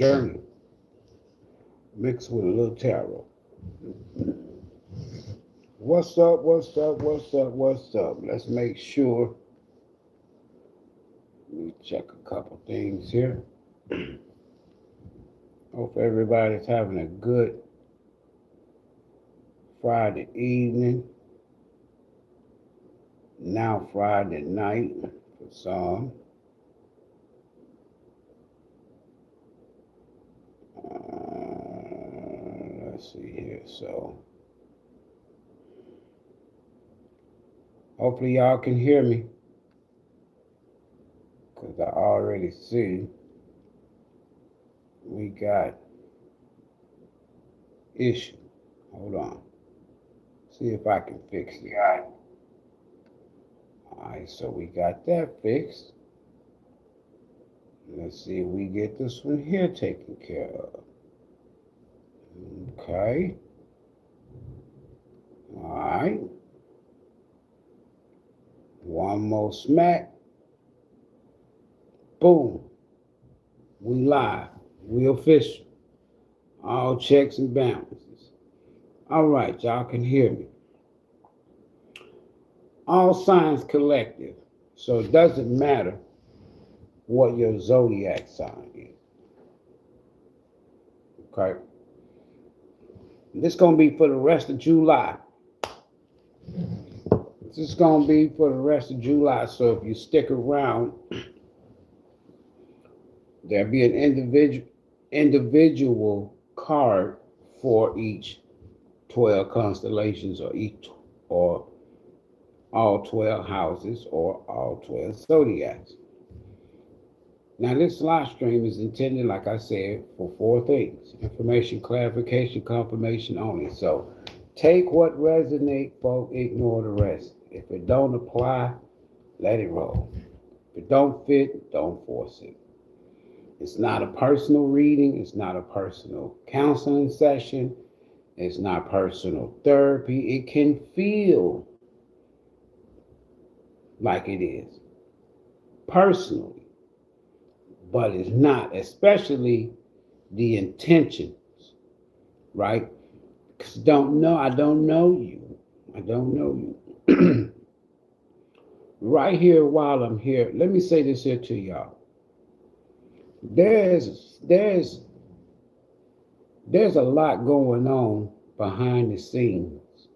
Journey mixed with a little tarot. What's up? What's up? What's up? What's up? Let's make sure we check a couple things here. Hope everybody's having a good Friday evening. Now Friday night for some. Let's see here. So hopefully y'all can hear me, because I already see we got issue. Hold on. See if I can fix it. Alright, so we got that fixed. Let's see if we get this one here taken care of. Okay. Alright. One more smack. Boom. We live. We official. All checks and balances. All right, y'all can hear me. All signs collective. So it doesn't matter what your zodiac sign is. Okay? This is going to be for the rest of July. This is going to be for the rest of July. So if you stick around, there'll be an individual card for each 12 constellations, or all 12 houses, or all 12 zodiacs. Now, this live stream is intended, like I said, for 4 things: information, clarification, confirmation only. So take what resonates, folks, ignore the rest. If it don't apply, let it roll. If it don't fit, don't force it. It's not a personal reading. It's not a personal counseling session. It's not personal therapy. It can feel like it is personally, but it's not, especially the intentions, right? Because I don't know you. I don't know you. Right here, while I'm here, let me say this here to y'all. There's a lot going on behind the scenes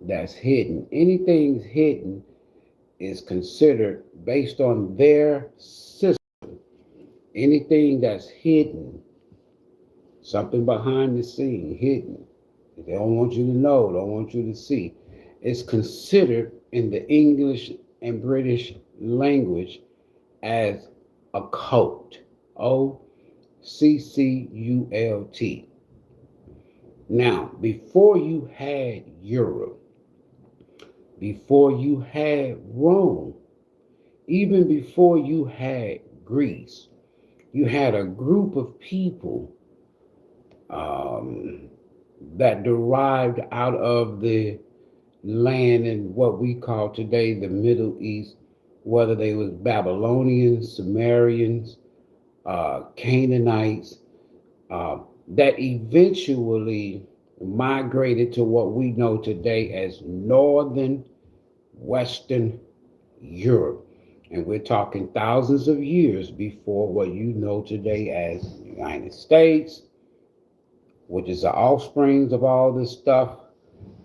that's hidden. Anything's hidden is considered based on their system. Anything that's hidden, something behind the scene, hidden, they don't want you to know, don't want you to see, is considered in the English and British language as occult. OCCULT. Now, before you had Europe, before you had Rome, even before you had Greece, you had a group of people that derived out of the land in what we call today the Middle East, whether they was Babylonians, Sumerians, Canaanites, that eventually migrated to what we know today as Northern Western Europe. And we're talking thousands of years before what you know today as the United States, which is the offsprings of all this stuff,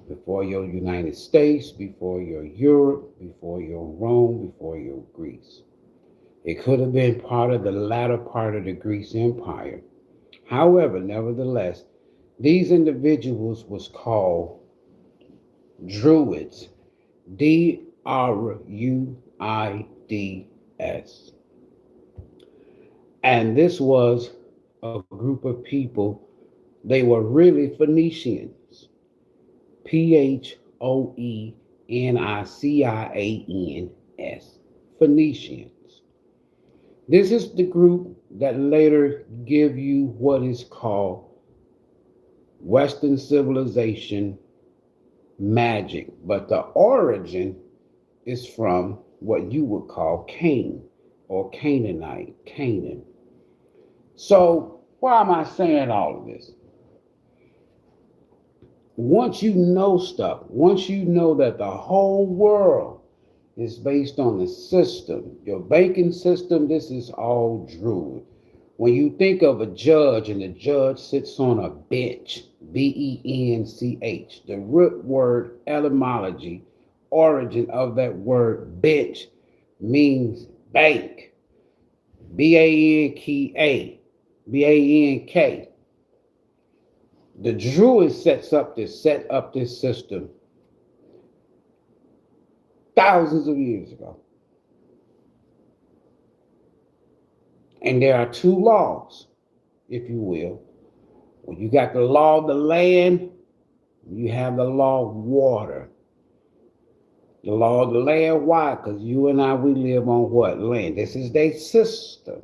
before your United States, before your Europe, before your Rome, before your Greece. It could have been part of the latter part of the Greece Empire. However, nevertheless, these individuals was called Druids, Druids. And this was a group of people, they were really Phoenicians, Phoenicians, Phoenicians. This is the group that later give you what is called Western civilization magic, but the origin is from what you would call Cain or Canaanite, Canaan. So Why am I saying all of this? Once you know stuff, once you know that the whole world is based on the system, your banking system, this is all Druid. When you think of a judge and the judge sits on a bench, bench, the root word etymology, origin of that word bench means bank, banka, bank. The Druid set up this system thousands of years ago. And there are two laws, if you will. When you got the law of the land, you have the law of water. The law of the land, why? Because you and I, we live on what? Land. This is their system.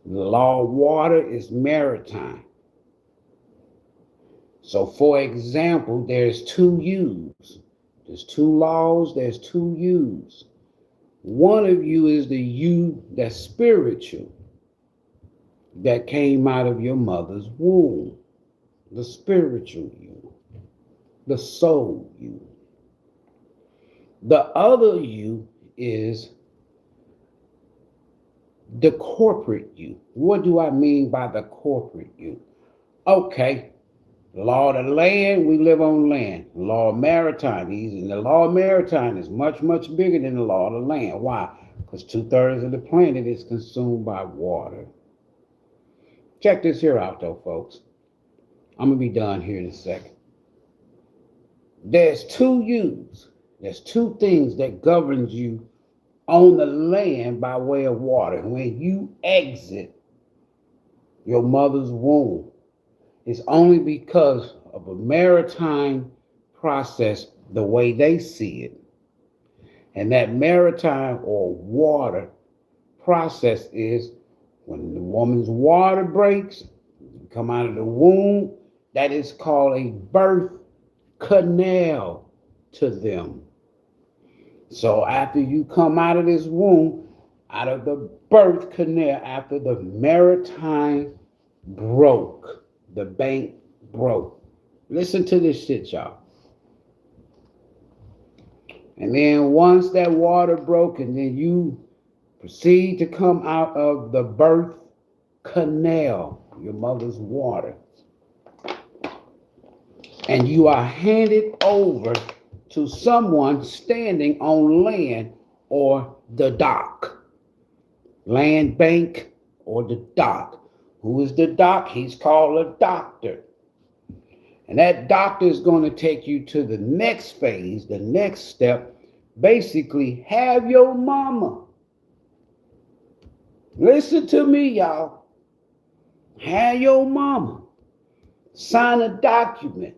The law of water is maritime. So, for example, there's two U's. There's two laws, there's two U's. One of you is the you that's spiritual, that came out of your mother's womb. The spiritual you, the soul you. The other you is the corporate you. What do I mean by the corporate you? Okay, law of the land, we live on land. Law of maritime, the law of maritime is much, much bigger than the law of the land. Why? Because 2/3 of the planet is consumed by water. Check this here out though, folks. I'm going to be done here in a second. There's two yous. There's two things that governs you on the land by way of water. When you exit your mother's womb, it's only because of a maritime process, the way they see it. And that maritime or water process is when the woman's water breaks, you come out of the womb, that is called a birth canal to them. So after you come out of this womb, out of the birth canal, after the maritime broke, the bank broke. Listen to this shit, y'all. And then once that water broke, and then you proceed to come out of the birth canal, your mother's water, and you are handed over to someone standing on land or the dock. Land bank or the dock. Who is the dock? He's called a doctor. And that doctor is going to take you to the next phase, the next step. Basically, have your mama. Listen to me, y'all. Have your mama sign a document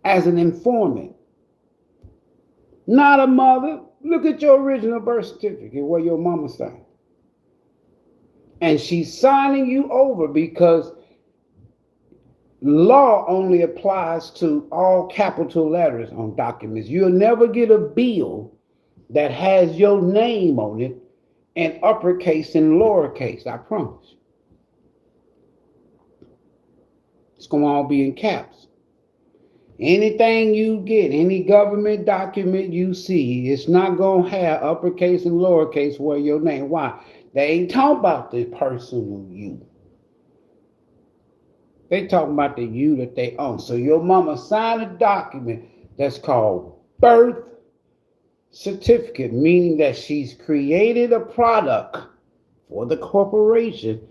as an informant. Not a mother. Look at your original birth certificate where your mama signed. And she's signing you over because law only applies to all capital letters on documents. You'll never get a bill that has your name on it in uppercase and lowercase, I promise. It's going to all be in caps. Anything you get, any government document you see, it's not going to have uppercase and lowercase where your name. Why? They ain't talking about the personal you. They talking about the you that they own. So your mama signed a document that's called birth certificate, meaning that she's created a product for the corporation.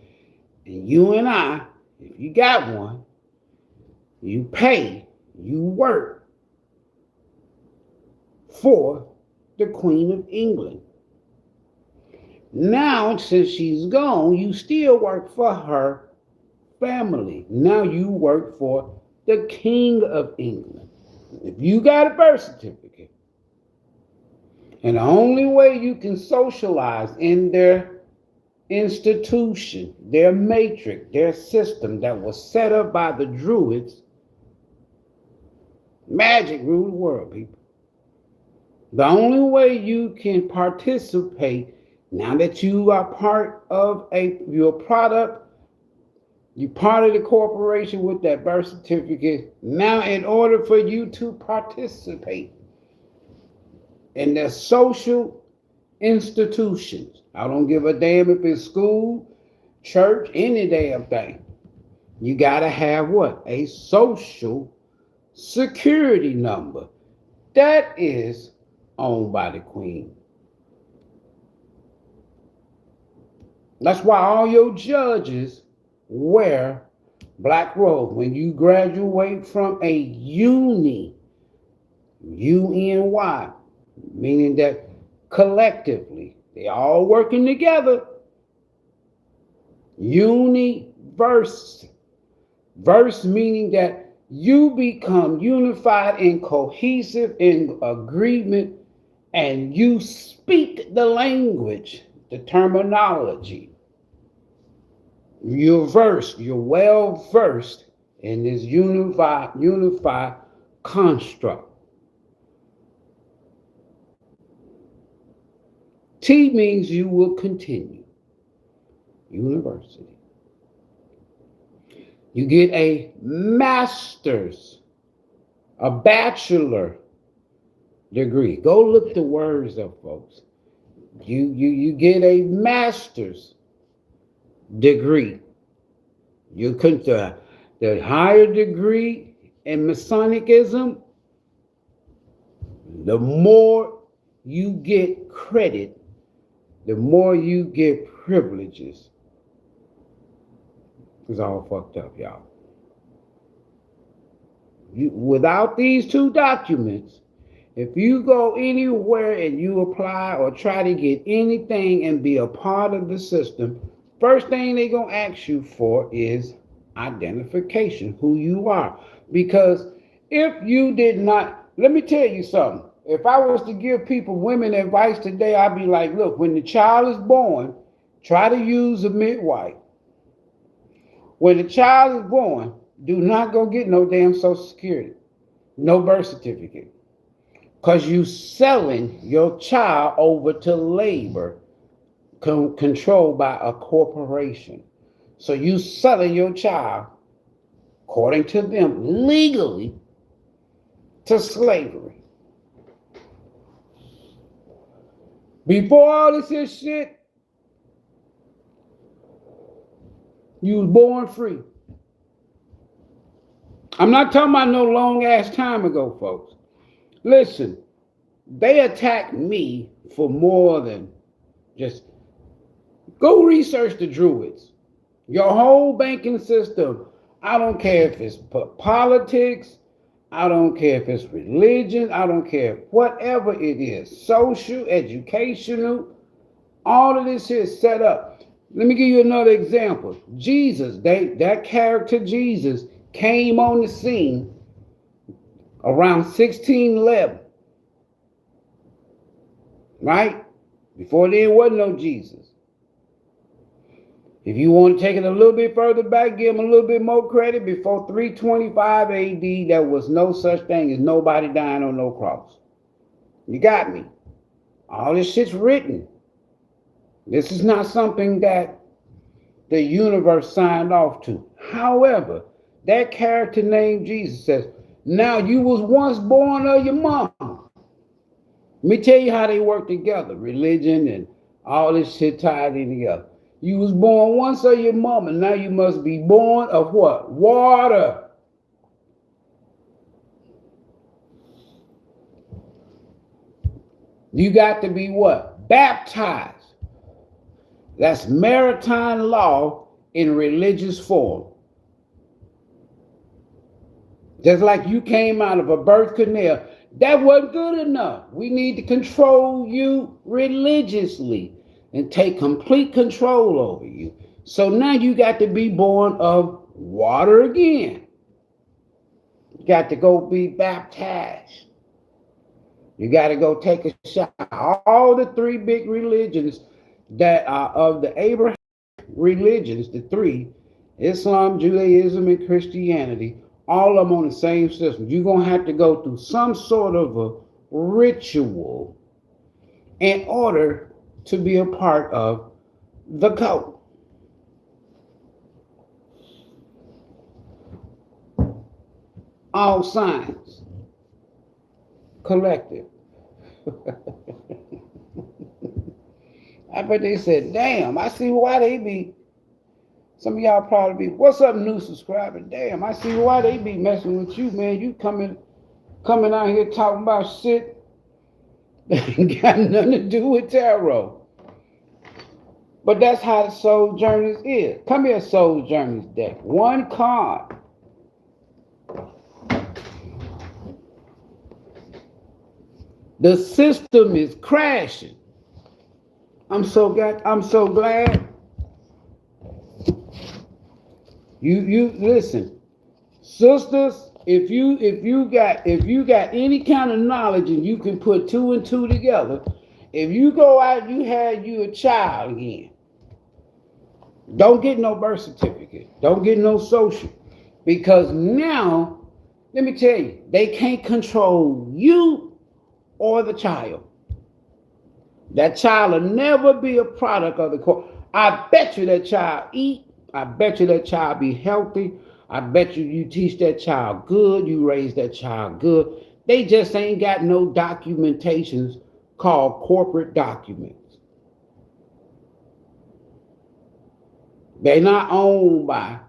And you and I, if you got one, you pay, you work for the Queen of England. Now, since she's gone, you still work for her family. Now you work for the King of England. If you got a birth certificate, and the only way you can socialize in their institution, their matrix, their system that was set up by the Druids, magic rule the world, people. The only way you can participate, now that you are part of you're a product, you're part of the corporation with that birth certificate. Now, in order for you to participate in the social institutions, I don't give a damn if it's school, church, any damn thing. You got to have what? A social security number. That is owned by the queen. That's why all your judges wear black robes. When you graduate from a uni, UNY, meaning that collectively, they all working together. Universe. Verse meaning that you become unified and cohesive in agreement, and you speak the language, the terminology. You're versed, you're well versed in this unified construct. T means you will continue. University. You get a master's, a bachelor degree. Go look the words up, folks. You get a master's degree. You could the higher degree in Masonicism, the more you get credit, the more you get privileges. It's all fucked up, y'all. Without these two documents, if you go anywhere and you apply or try to get anything and be a part of the system, first thing they're going to ask you for is identification, who you are. Because if you did not, let me tell you something. If I was to give women advice today, I'd be like, look, when the child is born, try to use a midwife. When the child is born, do not go get no damn Social Security, no birth certificate. Because you selling your child over to labor controlled by a corporation. So you selling your child, according to them, legally to slavery. Before all this shit, you was born free. I'm not talking about no long ass time ago, folks. Listen, they attacked me for more than just go research the Druids. Your whole banking system. I don't care if it's politics. I don't care if it's religion. I don't care whatever it is. Social, educational, all of this here is set up. Let me give you another example. Jesus, that character Jesus came on the scene around 1611. Right? Before there wasn't no Jesus. If you want to take it a little bit further back, give him a little bit more credit. Before 325 AD, there was no such thing as nobody dying on no cross. You got me? All this shit's written. This is not something that the universe signed off to. However, that character named Jesus says, now you was once born of your mom. Let me tell you how they work together. Religion and all this shit tied in together. You was born once of your mom, and now you must be born of what? Water. You got to be what? Baptized. That's maritime law in religious form. Just like you came out of a birth canal, that wasn't good enough. We need to control you religiously and take complete control over you. So now you got to be born of water again. You got to go be baptized. You got to go take a shower. All the three big religions that are of the Abrahamic religions, the three, Islam, Judaism, and Christianity, all of them on the same system. You're going to have to go through some sort of a ritual in order to be a part of the cult. All signs collective. I bet they said, damn, I see why they be, some of y'all probably be, what's up, new subscriber? Damn, I see why they be messing with you, man. You coming out here talking about shit that ain't got nothing to do with tarot. But that's how the Soul Journeys is. Come here, Soul Journeys deck. One card. The system is crashing. I'm so glad. You listen, sisters. If you got any kind of knowledge and you can put two and two together, if you go out, you had you a child again. Don't get no birth certificate. Don't get no social, because now, let me tell you, they can't control you or the child. That child will never be a product of the court. I bet you that child eat. I bet you that child be healthy. I bet you teach that child good. You raise that child good. They just ain't got no documentations called corporate documents. They're not owned by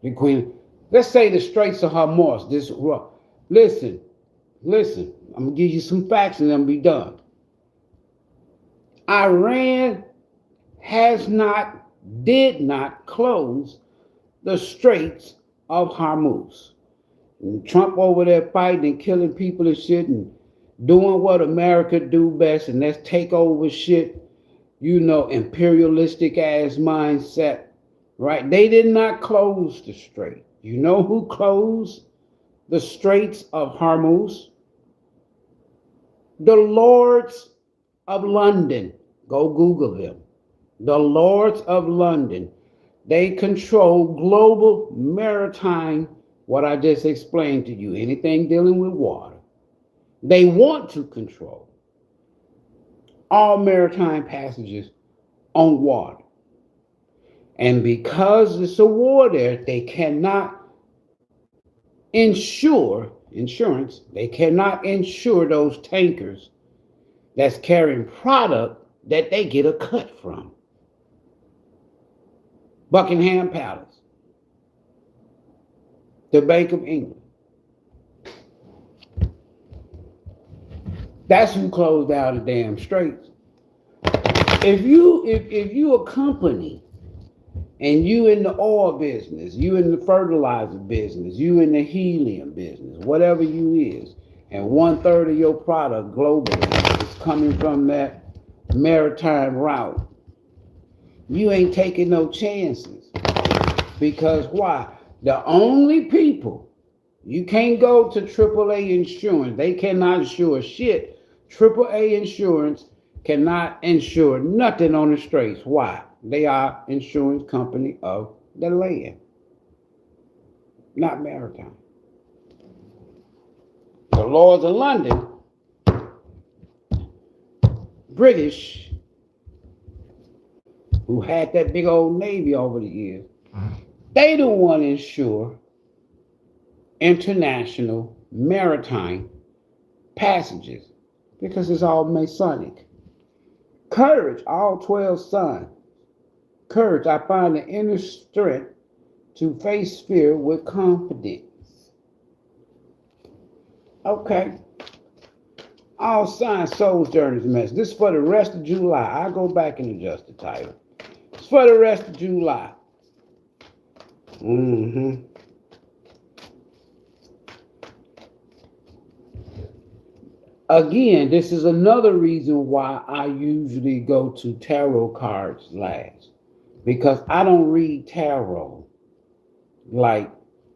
the Queen. Let's say the Straits of Hormuz. Listen. I'm gonna give you some facts and then be done. Iran did not close the Straits of Hormuz. And Trump over there fighting and killing people and shit and doing what America do best, and that's take over shit, imperialistic ass mindset, right? They did not close the strait. You know who closed the Straits of Hormuz? The Lords of London. Go Google them. The Lords of London. They control global maritime, what I just explained to you, anything dealing with water. They want to control all maritime passages on water. And because it's a war there, they cannot they cannot insure those tankers that's carrying product that they get a cut from. Buckingham Palace, the Bank of England. That's who closed down the damn straits. If you a company and you in the oil business, you in the fertilizer business, you in the helium business, whatever you is, and 1/3 of your product globally is coming from that maritime route, you ain't taking no chances. Because why? The only people, you can't go to AAA insurance. They cannot insure shit. AAA insurance cannot insure nothing on the straits. Why? They are insurance company of the land, not maritime. The Lords of London, British, who had that big old navy over the years, they don't want to insure international maritime passages because it's all Masonic. Courage, all 12 signs. Courage, I find the inner strength to face fear with confidence. Okay. All signs, Soul's Journey's message. This is for the rest of July. I'll go back and adjust the title. It's for the rest of July. Again, this is another reason why I usually go to tarot cards last. Because I don't read tarot like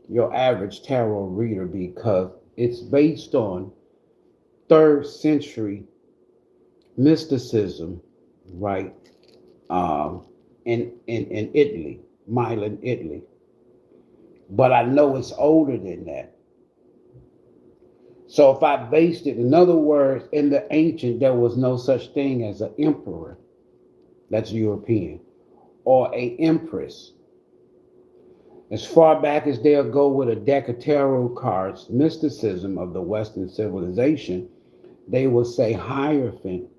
your average tarot reader, because it's based on 3rd century mysticism, right? In Italy, Milan, Italy. But I know it's older than that. So if I based it, in other words, in the ancient, there was no such thing as an emperor. That's European. Or a empress. As far back as they'll go with a deck of tarot cards, mysticism of the Western civilization, they will say Hierophant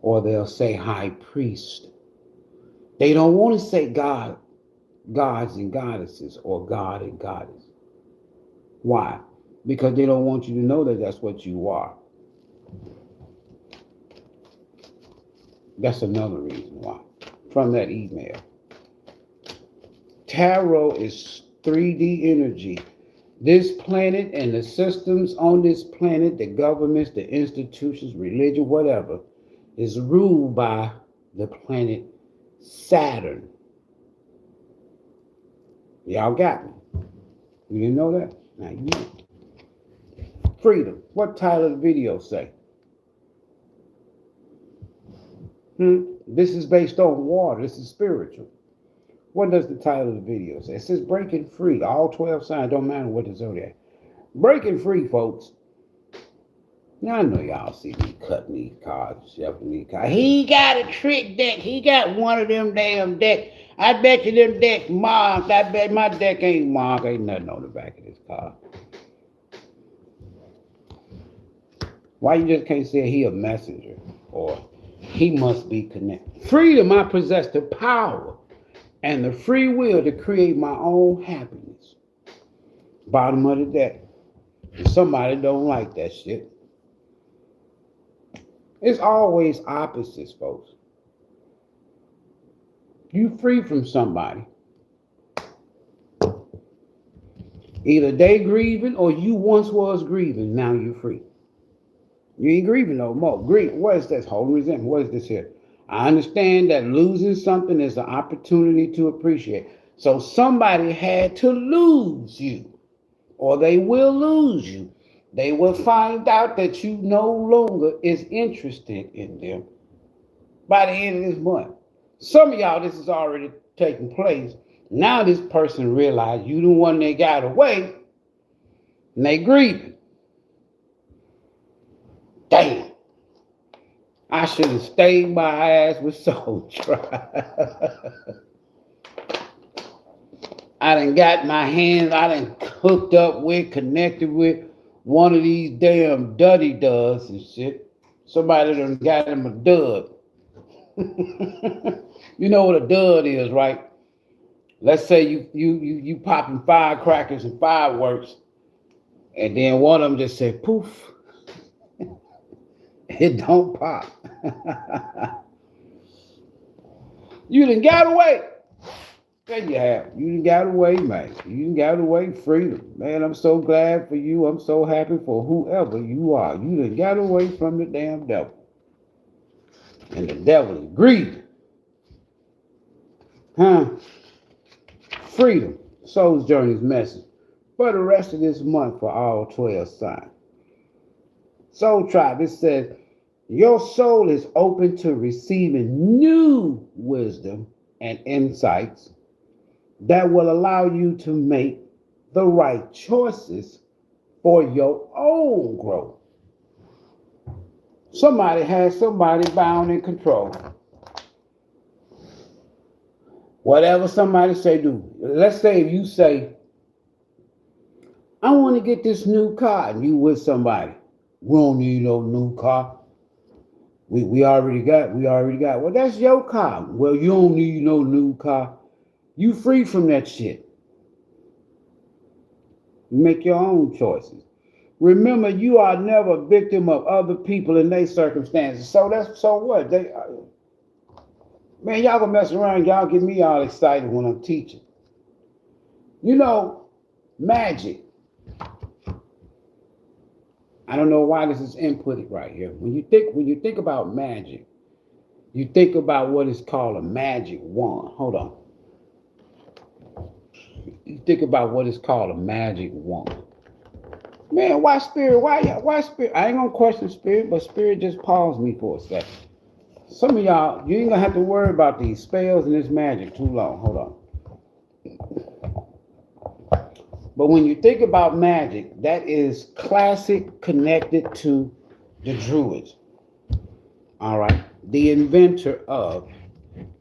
or they'll say High Priest. They don't want to say God, gods and goddesses, or God and goddess. Why? Because they don't want you to know that that's what you are. That's another reason why. From that email. Tarot is 3D energy. This planet and the systems on this planet, the governments, the institutions, religion, whatever, is ruled by the planet Saturn. Y'all got me. You didn't know that? Now you know. Freedom. What title of the video say? This is based on water. This is spiritual. What does the title of the video say? It says breaking free. All 12 signs, don't matter what the zodiac. Breaking free, folks. Now I know y'all see me cutting these cards, shuffling these cards. He got a trick deck. He got one of them damn decks. I bet you them decks marked. I bet my deck ain't marked. Ain't nothing on the back of this card. Why you just can't say he a messenger or he must be connected? Freedom, I possess the power and the free will to create my own happiness. Bottom of the deck. Somebody don't like that shit. It's always opposites, folks. You free from somebody. Either they grieving or you once was grieving. Now you free. You ain't grieving no more. Grief. What is this? Holding resentment. What is this here? I understand that losing something is an opportunity to appreciate. So somebody had to lose you, or they will lose you. They will find out that you no longer is interested in them by the end of this month. Some of y'all, this is already taking place. Now this person realized you the one that got away, and they grieving. Damn. I should have stayed my ass with Soul Tribe. I done got my hands, I done hooked up with, connected with one of these damn duddy duds and shit. Somebody done got him a dud. You know what a dud is, right? Let's say you popping firecrackers and fireworks, and then one of them just said poof. It don't pop. You done got away. There you have. You done got away, man. You done got away. Freedom. Man, I'm so glad for you. I'm so happy for whoever you are. You done got away from the damn devil. And the devil is greedy. Freedom. Soul's Journey's message for the rest of this month for all 12 signs. Soul Tribe, it says, your soul is open to receiving new wisdom and insights that will allow you to make the right choices for your own growth. Somebody has somebody bound in control. Whatever somebody say, do. Let's say if you say, I want to get this new car, and you with somebody. We don't need no new car. We already got. Well, that's your car. Well, you don't need no new car. You free from that shit. You make your own choices. Remember, you are never a victim of other people and their circumstances. So what? Man, y'all gonna mess around. Y'all get me all excited when I'm teaching. You know, magic. I don't know why this is inputted right here. When you think about magic, you think about what is called a magic wand. Hold on. You think about what is called a magic wand. Man, why spirit? Why spirit? I ain't gonna question spirit, but spirit just paused me for a second. Some of y'all, you ain't gonna have to worry about these spells and this magic too long. Hold on. But when you think about magic, that is classic connected to the Druids. All right. The inventor of,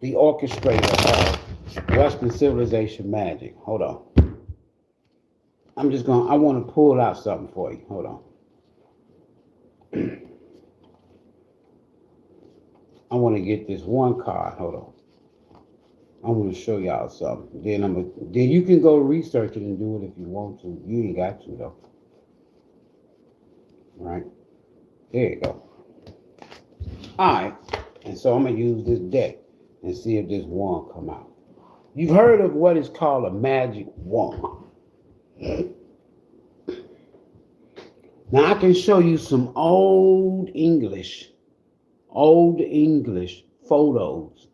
the orchestrator of Western civilization magic. Hold on. I want to pull out something for you. Hold on. I want to get this one card. Hold on. I want to show y'all something. Then you can go research it and do it if you want to. You ain't got to though. All right. There you go. All right. And so I'm gonna use this deck and see if this wand come out. You've heard of what is called a magic wand. Now I can show you some old English photos,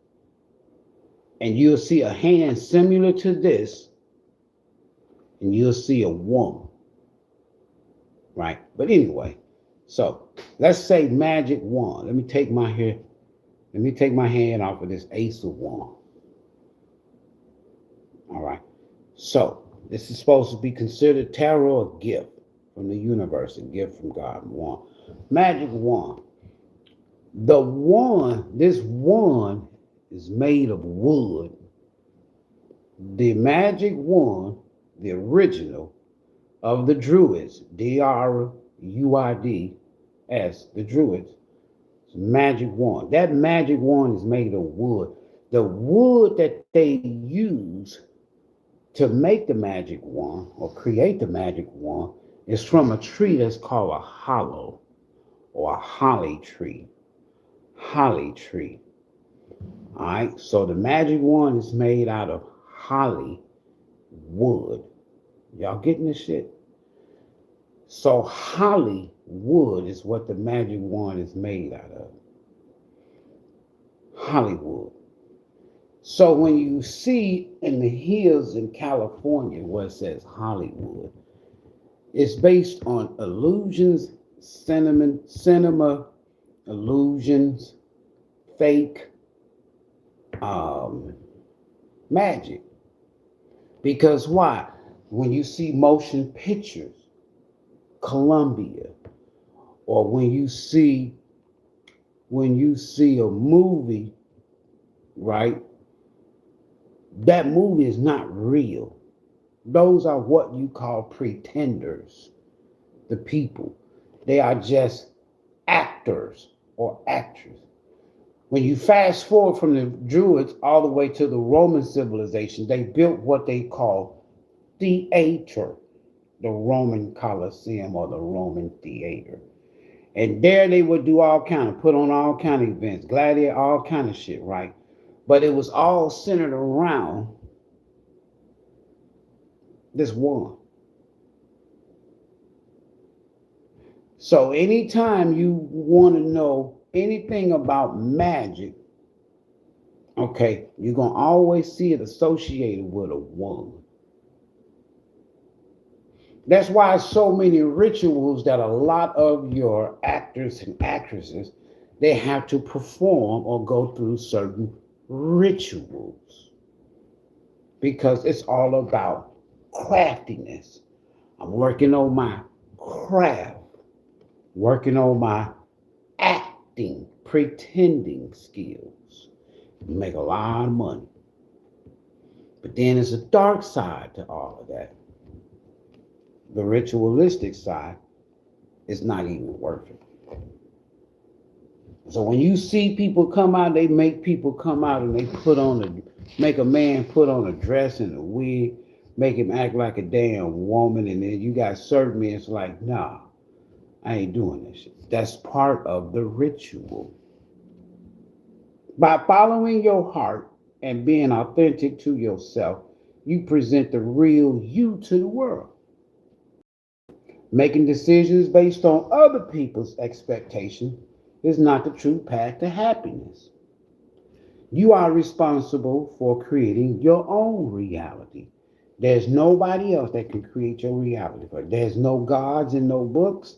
and you'll see a hand similar to this, and you'll see a wand, right? But anyway, so let's say magic wand. Let me take my hand off of this Ace of Wands. All right. So this is supposed to be considered tarot, a gift from the universe, a gift from God. Wand. Magic wand. This wand is made of wood. The magic wand, the original of the Druids, Druids, the Druids, magic wand. That magic wand is made of wood. The wood that they use to make the magic wand or create the magic wand is from a tree that's called a hollow or a holly tree. Holly tree. All right. So the magic wand is made out of holly wood. Y'all getting this shit? So holly wood is what the magic wand is made out of. Hollywood. So when you see in the hills in California where it says Hollywood, it's based on illusions, cinema illusions, fake magic. Because why? When you see motion pictures, Columbia, or when you see a movie, right? That movie is not real. Those are what you call pretenders, the people. They are just actors or actors. When you fast forward from the Druids all the way to the Roman civilization, they built what they call theater, the Roman Colosseum or the Roman theater. And there they would do put on all kind of events, gladiator, all kind of shit, right? But it was all centered around this one. So anytime you want to know anything about magic, okay, you're going to always see it associated with a wand. That's why so many rituals that a lot of your actors and actresses, they have to perform or go through certain rituals. Because it's all about craftiness. I'm working on my craft, working on my acting, pretending skills. You make a lot of money. But then there's a dark side to all of that. The ritualistic side is not even worth it. So when you see people come out, they make people come out and they make a man put on a dress and a wig, make him act like a damn woman, and then you got certain men, it's like, nah, I ain't doing this shit. That's part of the ritual. By following your heart and being authentic to yourself, you present the real you to the world. Making decisions based on other people's expectations is not the true path to happiness. You are responsible for creating your own reality. There's nobody else that can create your reality. There's no gods and no books.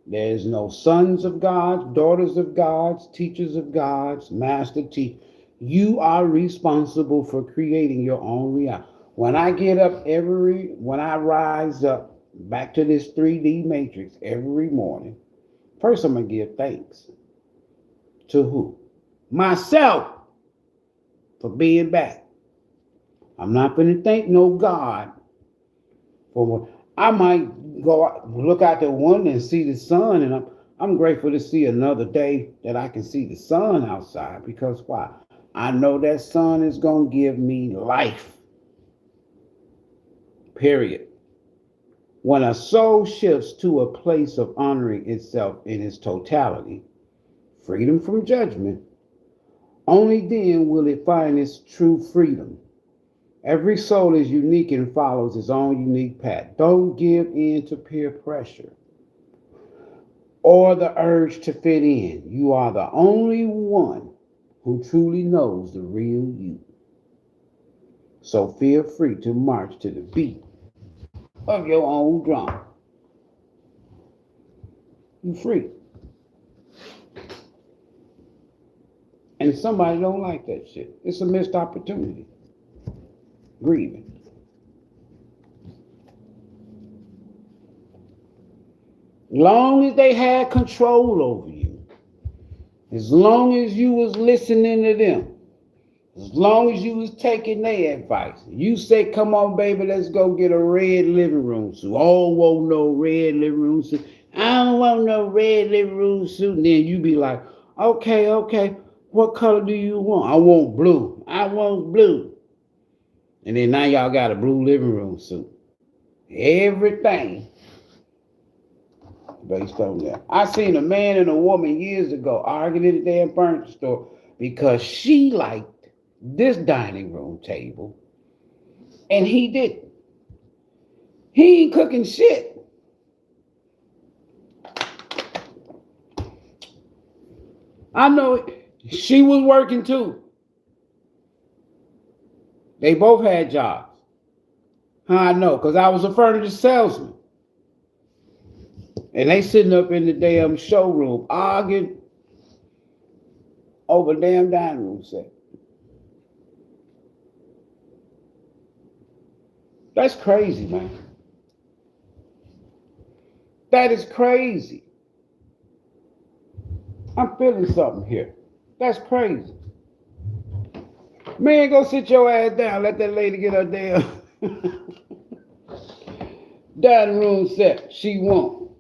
There's no sons of gods, daughters of gods, teachers of gods, master teachers. You are responsible for creating your own reality. When I get up when I rise up back to this 3D matrix every morning, first I'm going to give thanks to who? Myself for being back. I'm not going to thank no God for what I might go out, look out the window and see the sun, and I'm grateful to see another day that I can see the sun outside, because why? I know that sun is going to give me life. Period. When a soul shifts to a place of honoring itself in its totality, freedom from judgment, only then will it find its true freedom. Every soul is unique and follows its own unique path. Don't give in to peer pressure or the urge to fit in. You are the only one who truly knows the real you. So feel free to march to the beat of your own drum. You're free. And somebody don't like that shit. It's a missed opportunity. Grieving. Long as they had control over you, as long as you was listening to them, as long as you was taking their advice, you say, come on, baby, let's go get a red living room suit. Oh, want no red living room suit. I don't want no red living room suit. And then you be like, okay, what color do you want? I want blue. I want blue. And then now y'all got a blue living room suit. Everything based on that. I seen a man and a woman years ago arguing at the damn furniture store because she liked this dining room table and he didn't. He ain't cooking shit. I know it. She was working too. They both had jobs. How I know? Because I was a furniture salesman. And they sitting up in the damn showroom arguing over damn dining room set. That's crazy, man. That is crazy. I'm feeling something here. That's crazy. Man, go sit your ass down. Let that lady get her damn dining room set she want.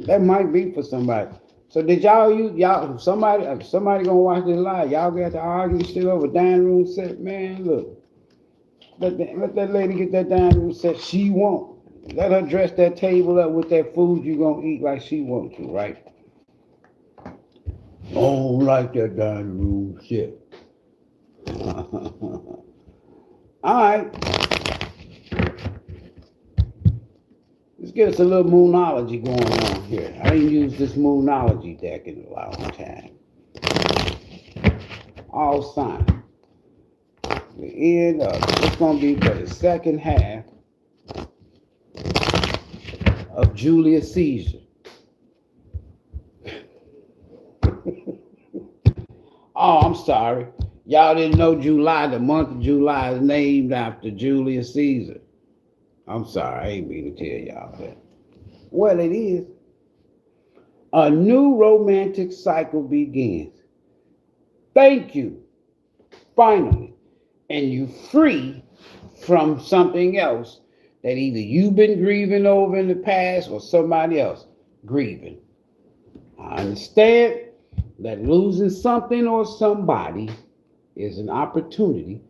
That might be for somebody. So did y'all somebody gonna watch this live? Y'all got to argue shit over dining room set? Man, look. Let that lady get that dining room set she want. Let her dress that table up with that food you gonna eat like she want to, right? I don't like that dining room shit. All right. Let's get us a little moonology going on here. I ain't used this moonology deck in a long time. All signs. The end of it's going to be for the second half of Julius Caesar. Oh, I'm sorry. Y'all didn't know July, the month of July is named after Julius Caesar. I'm sorry, I ain't mean to tell y'all that. Well, it is. A new romantic cycle begins. Thank you. Finally. And you free from something else that either you've been grieving over in the past or somebody else grieving. I understand that losing something or somebody is an opportunity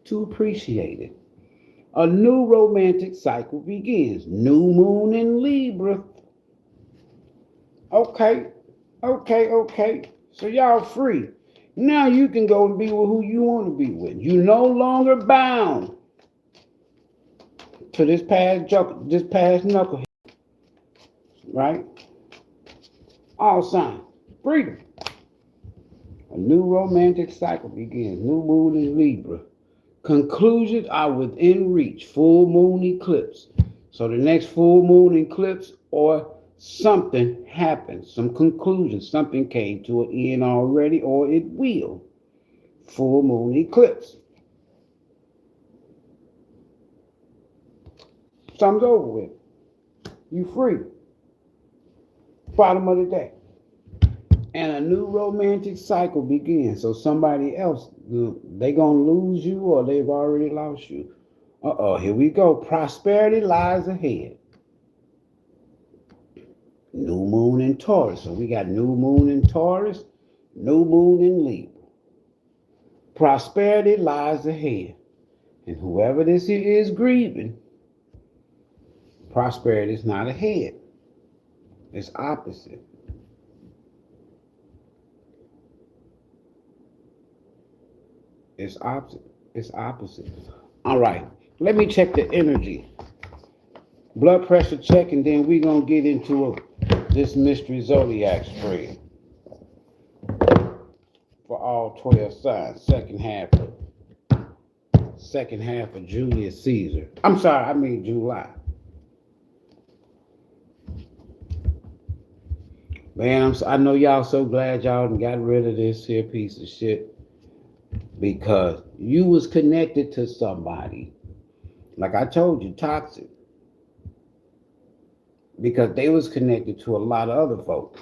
to appreciate it. A new romantic cycle begins. New moon in Libra. Okay. So y'all free. Now you can go and be with who you want to be with. You're no longer bound to this past knucklehead. Right? All signs. Freedom. A new romantic cycle begins. New moon in Libra. Conclusions are within reach. Full moon eclipse. So the next full moon eclipse or something happened. Some conclusion. Something came to an end already or it will. Full moon eclipse. Something's over with. You free. Bottom of the deck. And a new romantic cycle begins. So somebody else, they gonna lose you or they've already lost you. Here we go. Prosperity lies ahead. New moon in Taurus. So we got new moon in Taurus, new moon in Libra. Prosperity lies ahead. And whoever this is grieving, prosperity is not ahead. It's opposite. It's opposite. It's opposite. All right. Let me check the energy. Blood pressure check, and then we're going to get into this mystery zodiac spread for all 12 signs. Second half of Julius Caesar. I'm sorry, I mean July. Man, I know y'all so glad y'all got rid of this here piece of shit, because you was connected to somebody, like I told you, toxic, because they was connected to a lot of other folks.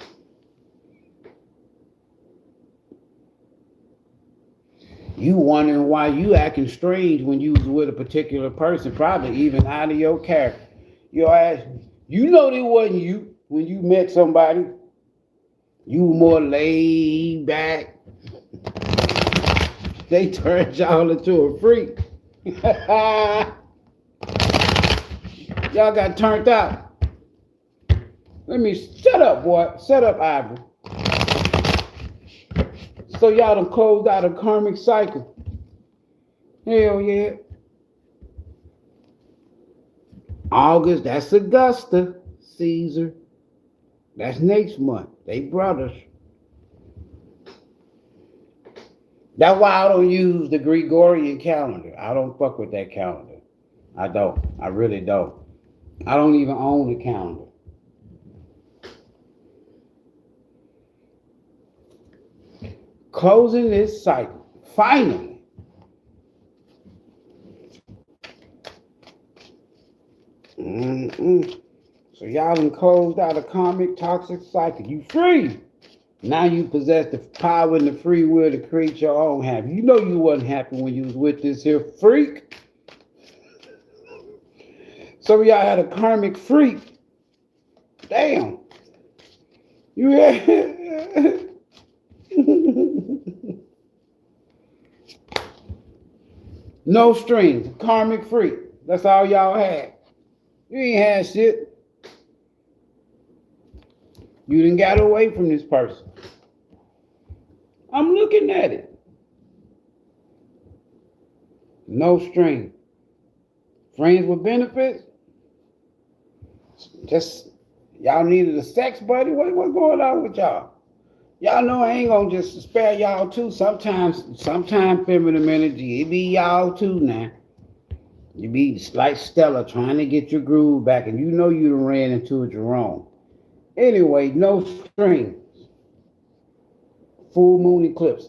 You wondering why you acting strange when you was with a particular person, probably even out of your character. Your ass, you know they wasn't you when you met somebody. You were more laid back. They turned y'all into a freak. Y'all got turned out. Let me shut up, boy. Shut up, Ivory. So y'all done closed out a karmic cycle. Hell yeah. August, that's Augusta, Caesar. That's next month. They brothers. That's why I don't use the Gregorian calendar. I don't fuck with that calendar. I don't. I really don't. I don't even own the calendar. Closing this cycle. Finally. So y'all done closed out a karmic toxic cycle. You free. Now you possess the power and the free will to create your own happiness. You know you wasn't happy when you was with this here freak. Some of y'all had a karmic freak. Damn. You had... No strings. Karmic freak. That's all y'all had. You ain't had shit. You done got away from this person. I'm looking at it. No string. Friends with benefits? Just, y'all needed a sex buddy? What's going on with y'all? Y'all know I ain't gonna just spare y'all too. Sometimes feminine energy, it be y'all too now. You be like Stella trying to get your groove back, and you know you done ran into a Jerome. Anyway, no strings. Full moon eclipse.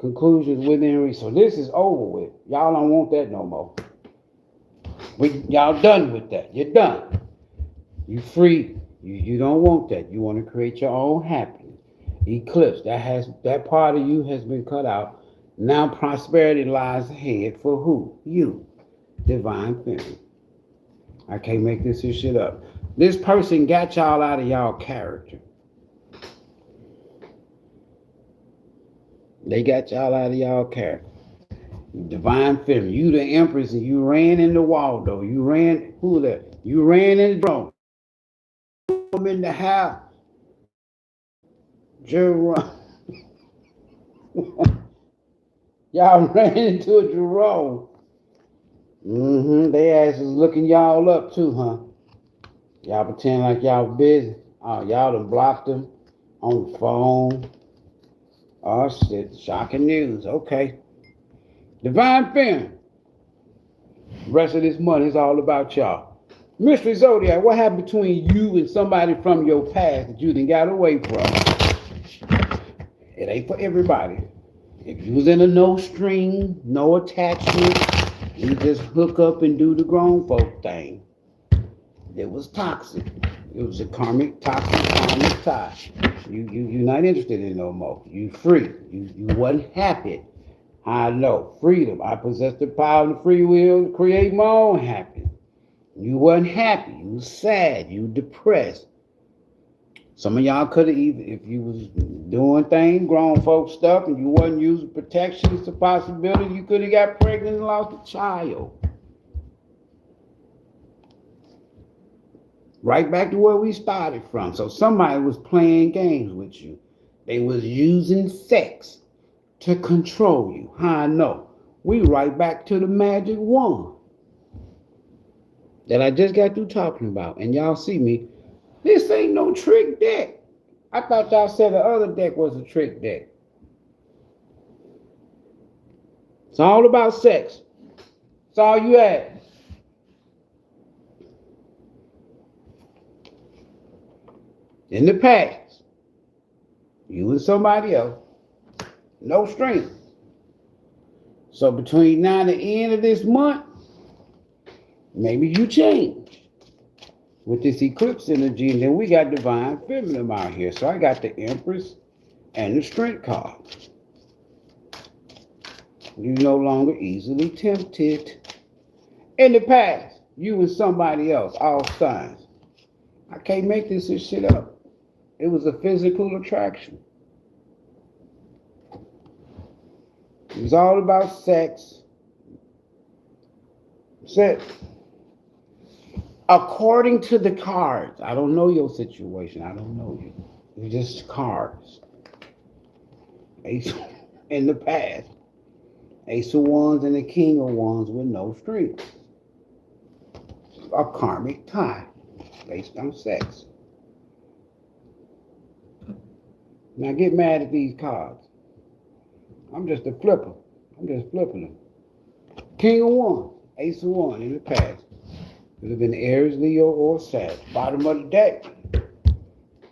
Conclusions within reach. So this is over with. Y'all don't want that no more. Y'all done with that. You're done. You free. You don't want that. You want to create your own happiness. Eclipse. That part of you has been cut out. Now prosperity lies ahead for who? You. Divine feminine. I can't make this shit up. This person got y'all out of y'all character. They got y'all out of y'all character. Divine feminine. You the empress, and you ran in the Waldo. You ran, who that? You ran in the drone. I'm in the house. Jerome. Y'all ran into a Jerome. They asses looking y'all up too, huh? Y'all pretend like y'all busy. Oh, y'all done blocked them on the phone. Oh shit, shocking news. Okay. Divine feminine. Rest of this money is all about y'all. Mystery Zodiac, what happened between you and somebody from your past that you done got away from? It ain't for everybody. If you was in a no string, no attachment, you just hook up and do the grown folk thing. It was toxic. It was a karmic, toxic, karmic tie. You're not interested in no more. You free. You wasn't happy. I know. Freedom. I possess the power of the free will to create my own happiness. You wasn't happy. You was sad. You depressed. Some of y'all could have either, if you was doing things, grown folk stuff, and you wasn't using protection, it's a possibility you could have got pregnant and lost a child. Right back to where we started from. So somebody was playing games with you. They was using sex to control you. How I know? We right back to the magic wand that I just got through talking about. And y'all see me. This ain't no trick deck. I thought y'all said the other deck was a trick deck. It's all about sex. That's all you had. In the past, you and somebody else, no strings. So between now and the end of this month, maybe you change with this eclipse energy, and then we got divine feminine out here. So I got the Empress and the Strength card. You're no longer easily tempted. In the past, you and somebody else, all signs. I can't make this shit up. It was a physical attraction. It was all about sex. Sex. According to the cards, I don't know your situation. I don't know you. It's just cards. Ace in the past. Ace of Wands and the King of Wands with no strings. A karmic tie based on sex. Now get mad at these cards. I'm just a flipper. I'm just flipping them. King of Wands, Ace of Wands in the past. Could have been Aries, Leo, or Sag. Bottom of the deck.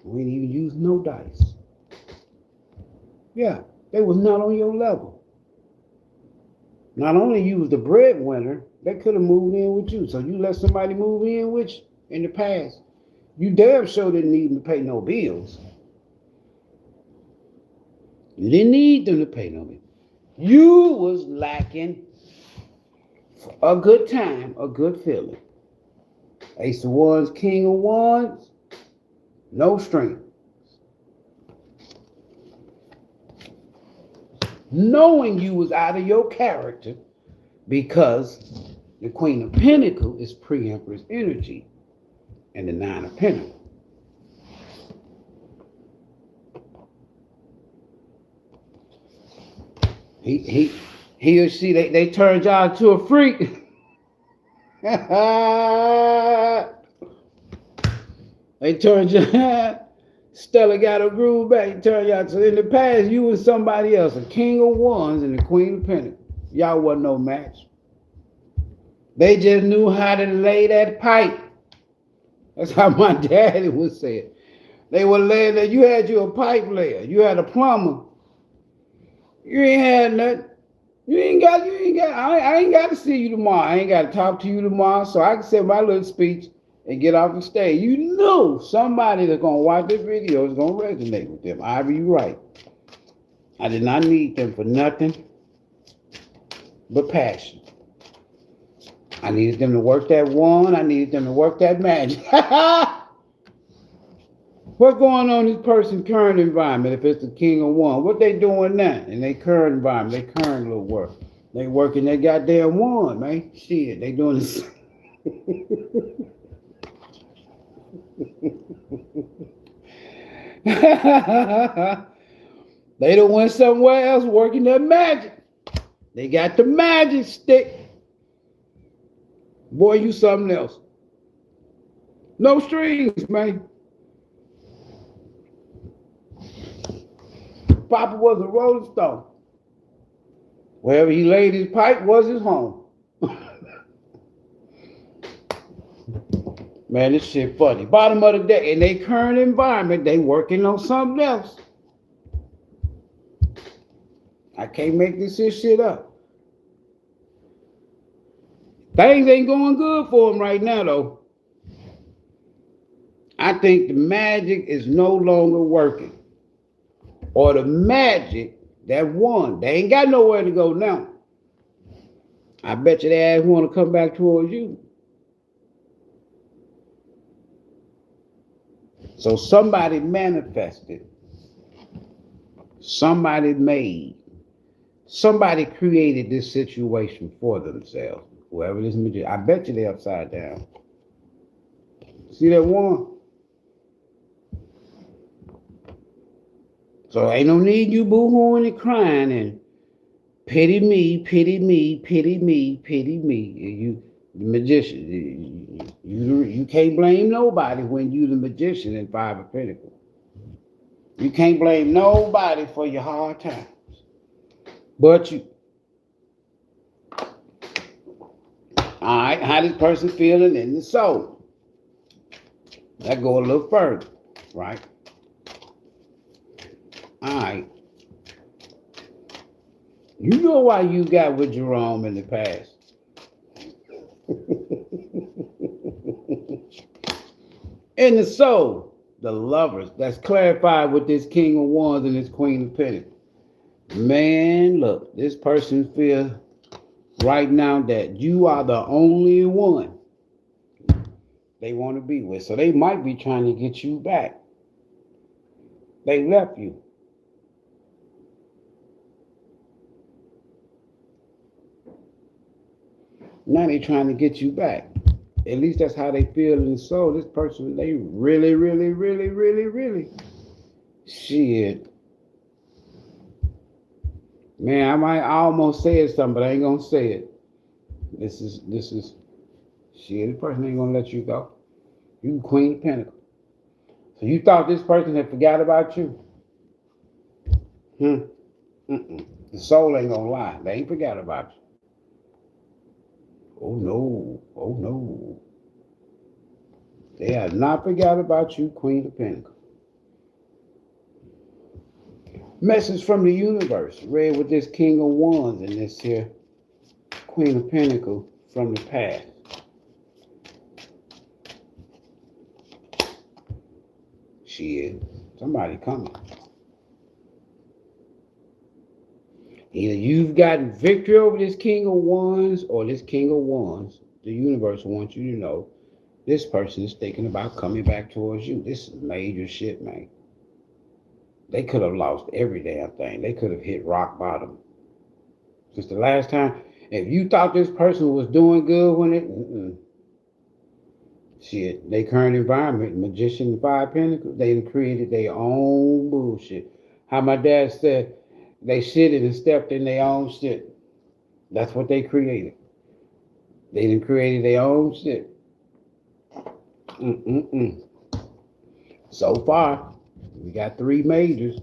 We didn't even use no dice. Yeah, they was not on your level. Not only you was the breadwinner, they could have moved in with you. So you let somebody move in with you in the past. You damn sure didn't need them to pay no bills. You didn't need them to pay no bills. You was lacking a good time, a good feeling. Ace of Wands, King of Wands, no strings. Knowing you was out of your character because the Queen of Pentacles is pre-Empress energy and the Nine of Pentacles. He or she, they turned y'all into a freak. They turned you. Stella got her groove back. Turned y'all. So in the past, you was somebody else, a King of Wands and the Queen of Pentacles. Y'all wasn't no match. They just knew how to lay that pipe. That's how my daddy would say it. They were laying there. You had you a pipe layer. You had a plumber. You ain't had nothing. I ain't got to see you tomorrow. I ain't got to talk to you tomorrow. So I can say my little speech and get off the stage. You know somebody that's going to watch this video is going to resonate with them. Ivory, you right. I did not need them for nothing but passion. I needed them to work that wand. I needed them to work that magic. What's going on in this person's current environment if it's the King of Wands? What they doing now in their current environment, their current little work? They working their goddamn wand, man. Shit, they doing this. They done went somewhere else working their magic. They got the magic stick. Boy, you something else. No strings, man. Papa was a rolling stone. Wherever he laid his pipe was his home. Man, this shit funny. Bottom of the deck, in their current environment, they working on something else. I can't make this shit up. Things ain't going good for them right now, though. I think the magic is no longer working. Or the magic that won, they ain't got nowhere to go now. I bet you their ass want to come back towards you. So somebody manifested, somebody made, somebody created this situation for themselves. Whoever this magician, I bet you they're upside down. See that one? So ain't no need you boo-hooing and crying and pity me, pity me, pity me, pity me. You, the magician, you can't blame nobody when you the magician in Five of Pentacles. You can't blame nobody for your hard times, but you. All right, how this person feeling in the soul? That go a little further, right? All right. You know why you got with Jerome in the past. In the soul, the lovers, that's clarified with this King of Wands and this Queen of Pentacles. Man, look, this person feels right now that you are the only one they want to be with. So they might be trying to get you back. They left you. Now they trying to get you back. At least that's how they feel in the soul. This person, they really, really, really, really, really. Shit. Man, I almost said something, but I ain't gonna say it. This is shit, this person ain't gonna let you go. You Queen of Pentacles. So you thought this person had forgot about you? The soul ain't gonna lie. They ain't forgot about you. Oh no, oh no. They have not forgot about you, Queen of Pentacles. Message from the universe, read with this King of Wands and this here Queen of Pentacles from the past. Shit, somebody coming. Either you've gotten victory over this King of Wands or this King of Wands. The universe wants you to know this person is thinking about coming back towards you. This is major shit, man. They could have lost every damn thing. They could have hit rock bottom. Since the last time, if you thought this person was doing good when it, shit, they current environment, Magician and Five Pentacles, they created their own bullshit. How my dad said, they shitted and stepped in their own shit. That's what they created. They done created their own shit. So far, we got 3 majors.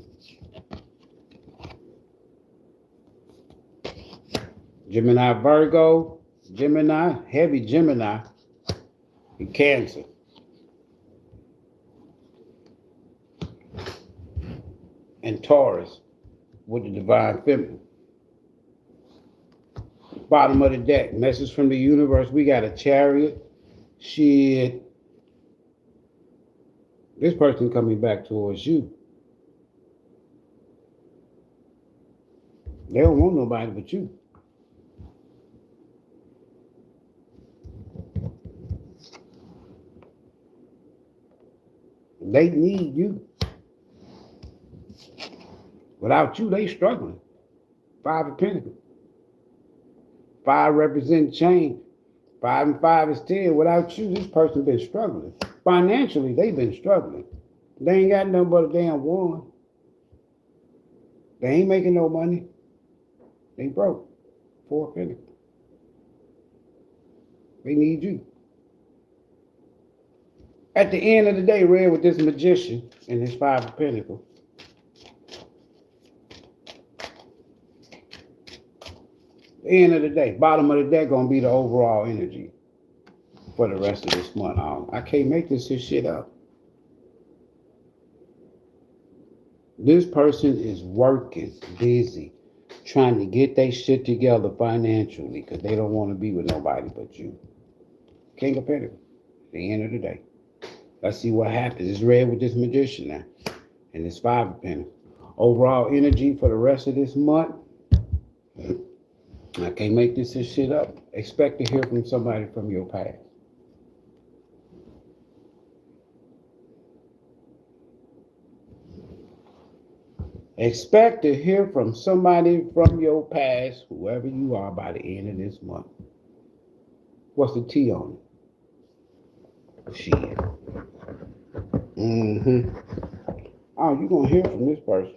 Gemini, Virgo, Gemini, heavy Gemini, and Cancer. And Taurus with the Divine Feminine. Bottom of the deck, message from the universe. We got a Chariot. Shit. This person coming back towards you. They don't want nobody but you. They need you. Without you, they struggling. 5 of Pentacles. 5 represent change. 5 and 5 is 10. Without you, this person been struggling. Financially, they've been struggling. They ain't got nothing but a damn one. They ain't making no money. They broke. 4 of Pentacles. They need you. At the end of the day, read with this Magician and his 5 of Pentacles. End of the day, bottom of the deck gonna be the overall energy for the rest of this month. I can't make this shit up. This person is working, busy, trying to get their shit together financially because they don't want to be with nobody but you. King of Pentacles, the end of the day. Let's see what happens. It's red with this magician now. And it's 5 of Pentacles. Overall energy for the rest of this month. I can't make this shit up. Expect to hear from somebody from your past. Expect to hear from somebody from your past, whoever you are, by the end of this month. What's the T on it? Shit. Oh, you're going to hear from this person.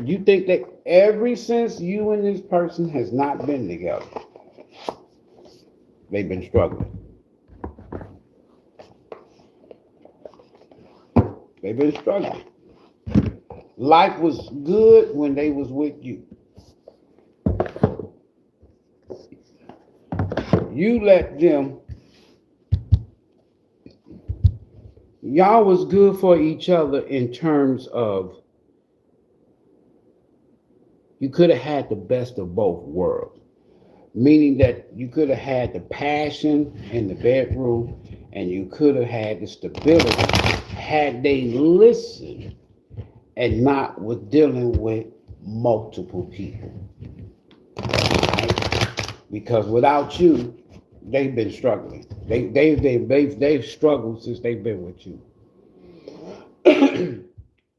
You think that ever since you and this person has not been together, they've been struggling. They've been struggling. Life was good when they was with you. You let them. Y'all was good for each other in terms of you could have had the best of both worlds. Meaning that you could have had the passion in the bedroom and you could have had the stability had they listened and not with dealing with multiple people. Right? Because without you, they've been struggling. They've struggled since they've been with you.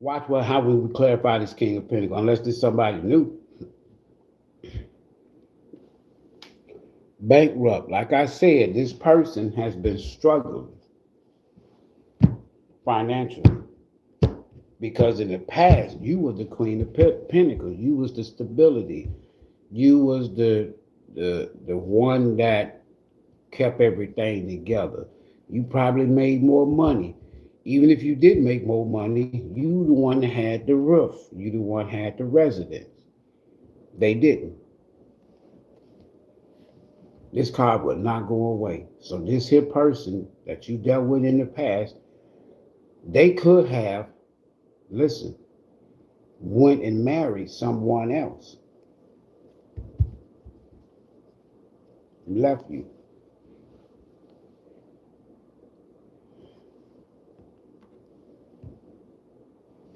Watch how we would clarify this King of Pentacles, unless there's somebody new. Bankrupt. Like I said, this person has been struggling financially. Because in the past, you were the Queen of Pentacles. You was the stability. You was the one that kept everything together. You probably made more money. Even if you did make more money, you the one that had the roof. You the one that had the residence. They didn't. This card would not go away. So this here person that you dealt with in the past, they could have, listen, went and married someone else. Left you.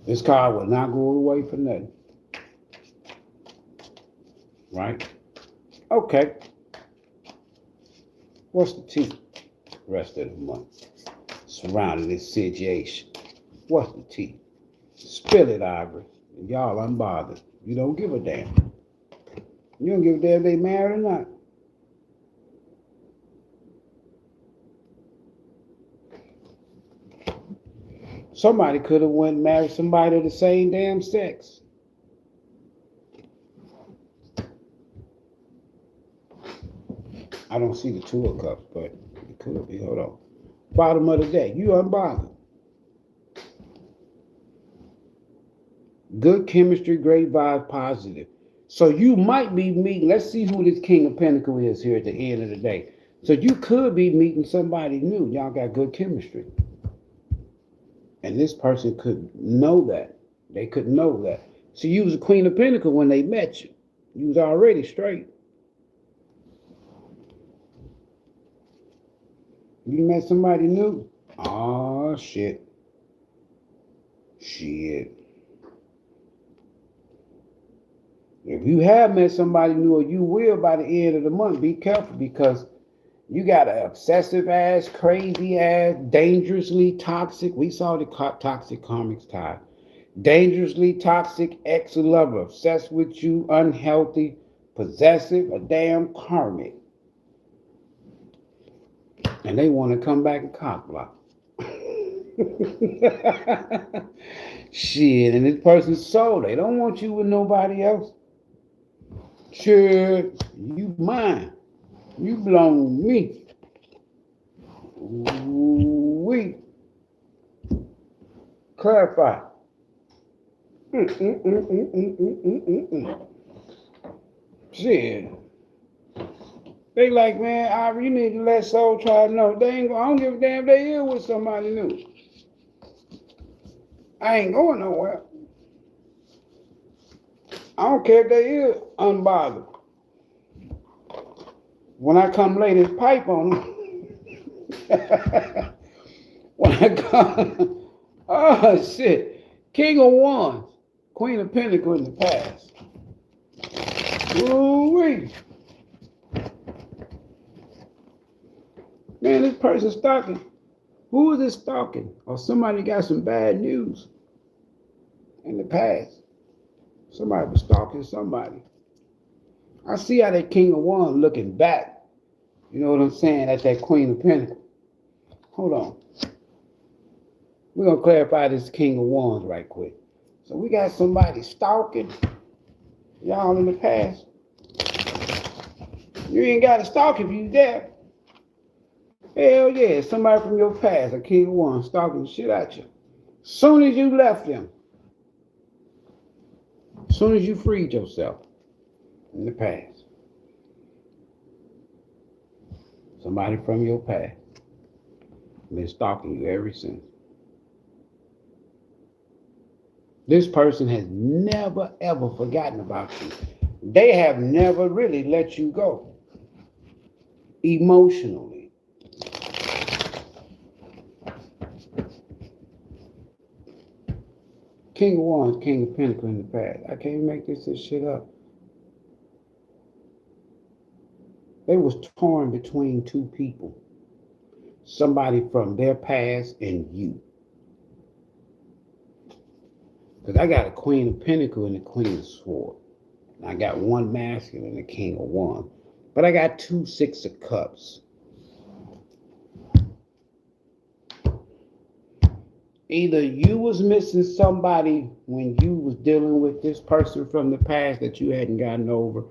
This card will not go away for nothing. Right? Okay. What's the T? Rest of the month. Surrounding this situation. What's the T? Spill it, Ivory. Y'all unbothered. You don't give a damn. You don't give a damn if they married or not. Somebody could have went and married somebody of the same damn sex. I don't see the Two of Cups, but it could be. Hold on. Bottom of the deck. You unbothered. Good chemistry, great vibe, positive. So you might be meeting, let's see who this King of Pentacles is here at the end of the day. So you could be meeting somebody new. Y'all got good chemistry. And this person could know that. They could know that. So you was a Queen of Pentacles when they met you. You was already straight. You met somebody new? Oh, shit. Shit. If you have met somebody new, or you will by the end of the month, be careful because you got an obsessive ass, crazy ass, dangerously toxic. We saw the toxic karmic tie. Dangerously toxic ex-lover, obsessed with you, unhealthy, possessive, a damn karmic. And they want to come back and cock block. Shit, and this person's soul, they don't want you with nobody else. Sure, you mine. You belong to me. We clarify. Shit. They like, man, Ivory, you need to let Soul Tribe know. They ain't. I don't give a damn if they is with somebody new. I ain't going nowhere. I don't care if they is unbothered. When I come lay this pipe on them, When I come, oh shit, King of Wands, Queen of Pentacles in the past. Ooh-wee. Man, this person's stalking. Who is this stalking? Or somebody got some bad news in the past. Somebody was stalking somebody. I see how that King of Wands looking back. You know what I'm saying? At that Queen of Pentacles. Hold on. We're going to clarify this King of Wands right quick. So we got somebody stalking y'all in the past. You ain't got to stalk if you there. Hell yeah, somebody from your past, a King of Wands, stalking the shit out you. Soon as you left them, soon as you freed yourself in the past, somebody from your past been stalking you ever since. This person has never ever forgotten about you. They have never really let you go emotionally. King of Wands, King of Pentacles in the past. I can't make this shit up. They was torn between two people. Somebody from their past and you. Because I got a Queen of Pentacles and a Queen of Swords. And I got one masculine and a King of Wands. But I got two Six of Cups. Either you was missing somebody when you was dealing with this person from the past that you hadn't gotten over,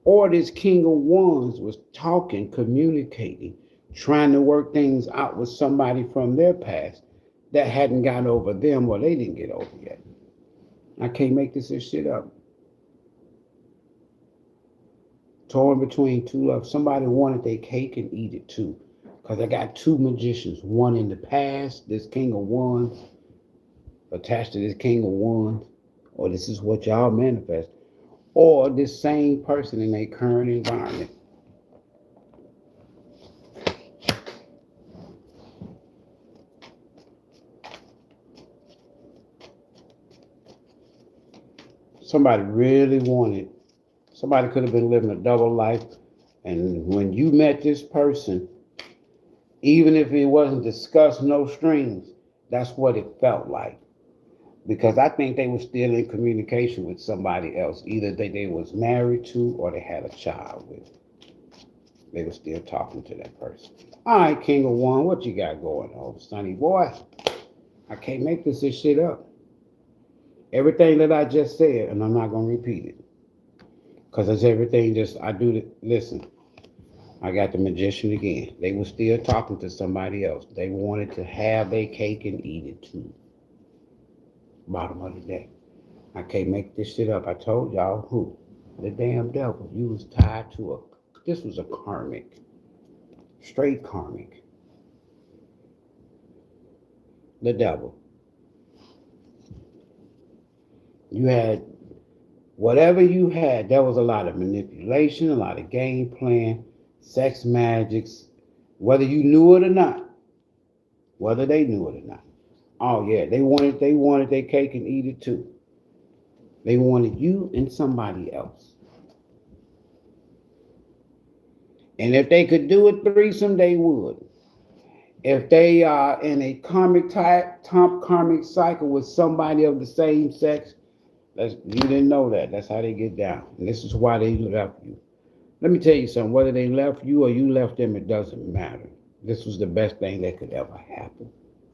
or this King of Wands was talking, communicating, trying to work things out with somebody from their past that hadn't gotten over them or they didn't get over yet. I can't make this shit up. Torn between two loves. Somebody wanted their cake and eat it too. Because I got two magicians, one in the past, this King of Wands, attached to this King of Wands, or this is what y'all manifest, or this same person in their current environment. Somebody really wanted, somebody could have been living a double life, and when you met this person, even if it wasn't discussed, no strings, that's what it felt like. Because I think they were still in communication with somebody else. Either they was married to or they had a child with. They were still talking to that person. All right, King of Wands, what you got going on, sonny boy? I can't make this shit up. Everything that I just said, and I'm not going to repeat it. Because it's everything listen. I got the magician again. They were still talking to somebody else. They wanted to have their cake and eat it too. Bottom of the day. I can't make this shit up. I told y'all who. The damn devil. You was tied to this was a karmic. Straight karmic. The devil. You had, whatever you had, there was a lot of manipulation, a lot of game plan, sex magics, whether you knew it or not, whether they knew it or not. Oh yeah, they wanted their cake and eat it too. They wanted you and somebody else. And if they could do it threesome, they would. If they are in a karmic cycle with somebody of the same sex, you didn't know that. That's how they get down. And this is why they left you. Let me tell you something. Whether they left you or you left them, it doesn't matter. This was the best thing that could ever happen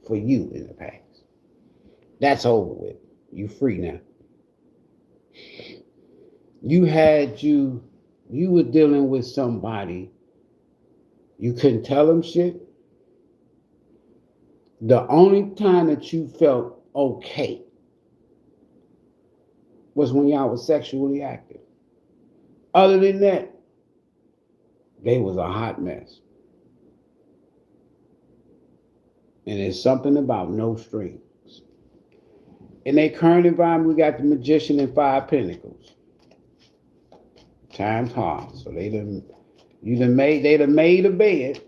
for you in the past. That's over with. You free now. You were dealing with somebody. You couldn't tell them shit. The only time that you felt okay was when y'all was sexually active. Other than that, they was a hot mess. And there's something about no strings. In their current environment, we got the magician and 5 pentacles. Time's hard. So they done made a bed.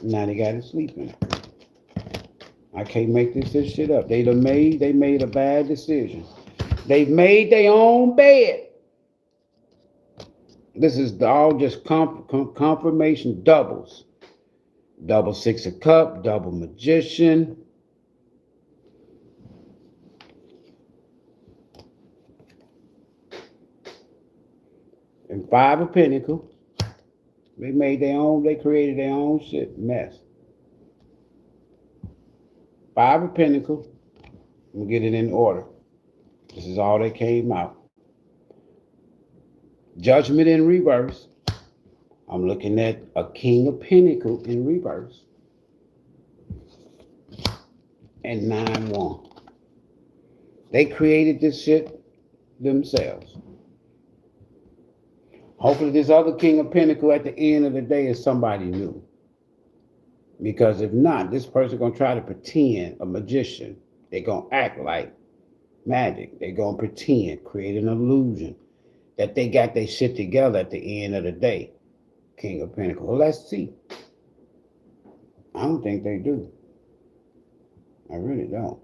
Now they got to sleep in it. I can't make this shit up. They made a bad decision. They made their own bed. This is all just confirmation doubles. Double Six of Cups, double Magician. And Five of Pentacles. They created their own shit mess. Five of Pentacles. We'll get it in order. This is all that came out. Judgment in reverse. I'm looking at a King of Pentacles in reverse. And 9-1. They created this shit themselves. Hopefully this other King of Pentacles at the end of the day is somebody new. Because if not, this person going to try to pretend a magician. They're going to act like magic. They're going to pretend, create an illusion that they got their shit together at the end of the day. King of Pentacles. Well, let's see. I don't think they do. I really don't.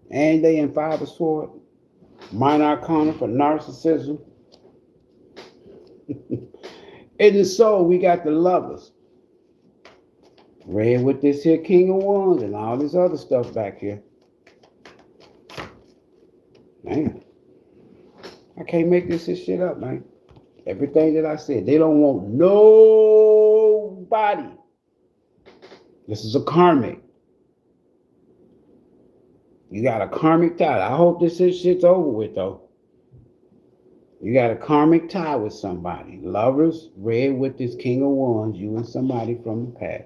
And they in Five of Swords. Minor Arcana for narcissism. In the soul, we got the Lovers. Red with this here King of Wands and all this other stuff back here. Man. I can't make this shit up, man. Everything that I said. They don't want nobody. This is a karmic. You got a karmic tie. I hope this shit's over with, though. You got a karmic tie with somebody. Lovers, red with this King of Wands, you and somebody from the past.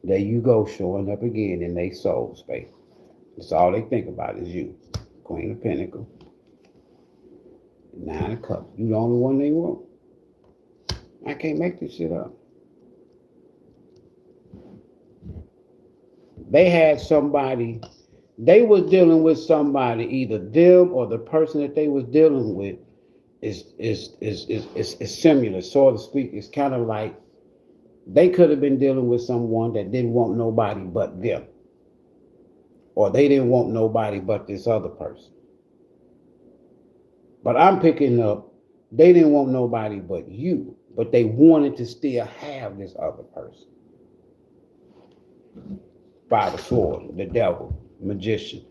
There you go, showing up again in their soul space. That's all they think about is you. Queen of Pentacles. 9 of Cups. You the only one they want. I can't make this shit up. They had somebody, they was dealing with somebody, either them or the person that they was dealing with is similar, so to speak. It's kind of like they could have been dealing with someone that didn't want nobody but them. Or they didn't want nobody but this other person. But I'm picking up, they didn't want nobody but you, but they wanted to still have this other person. Five of Swords, the devil, magician.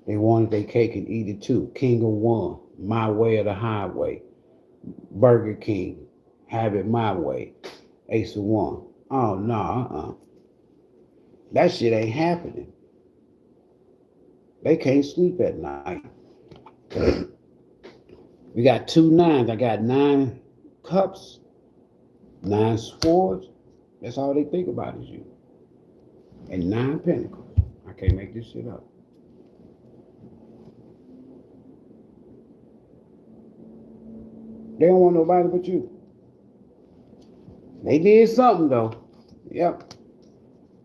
They wanted their cake and eat it too. King of Wands, my way or the highway. Burger King, have it my way. Ace of Wands. Oh, no, That shit ain't happening. They can't sleep at night. We got 2 9s. I got 9 cups, 9 swords. That's all they think about is you. And 9 pentacles. I can't make this shit up. They don't want nobody but you. They did something, though. Yep.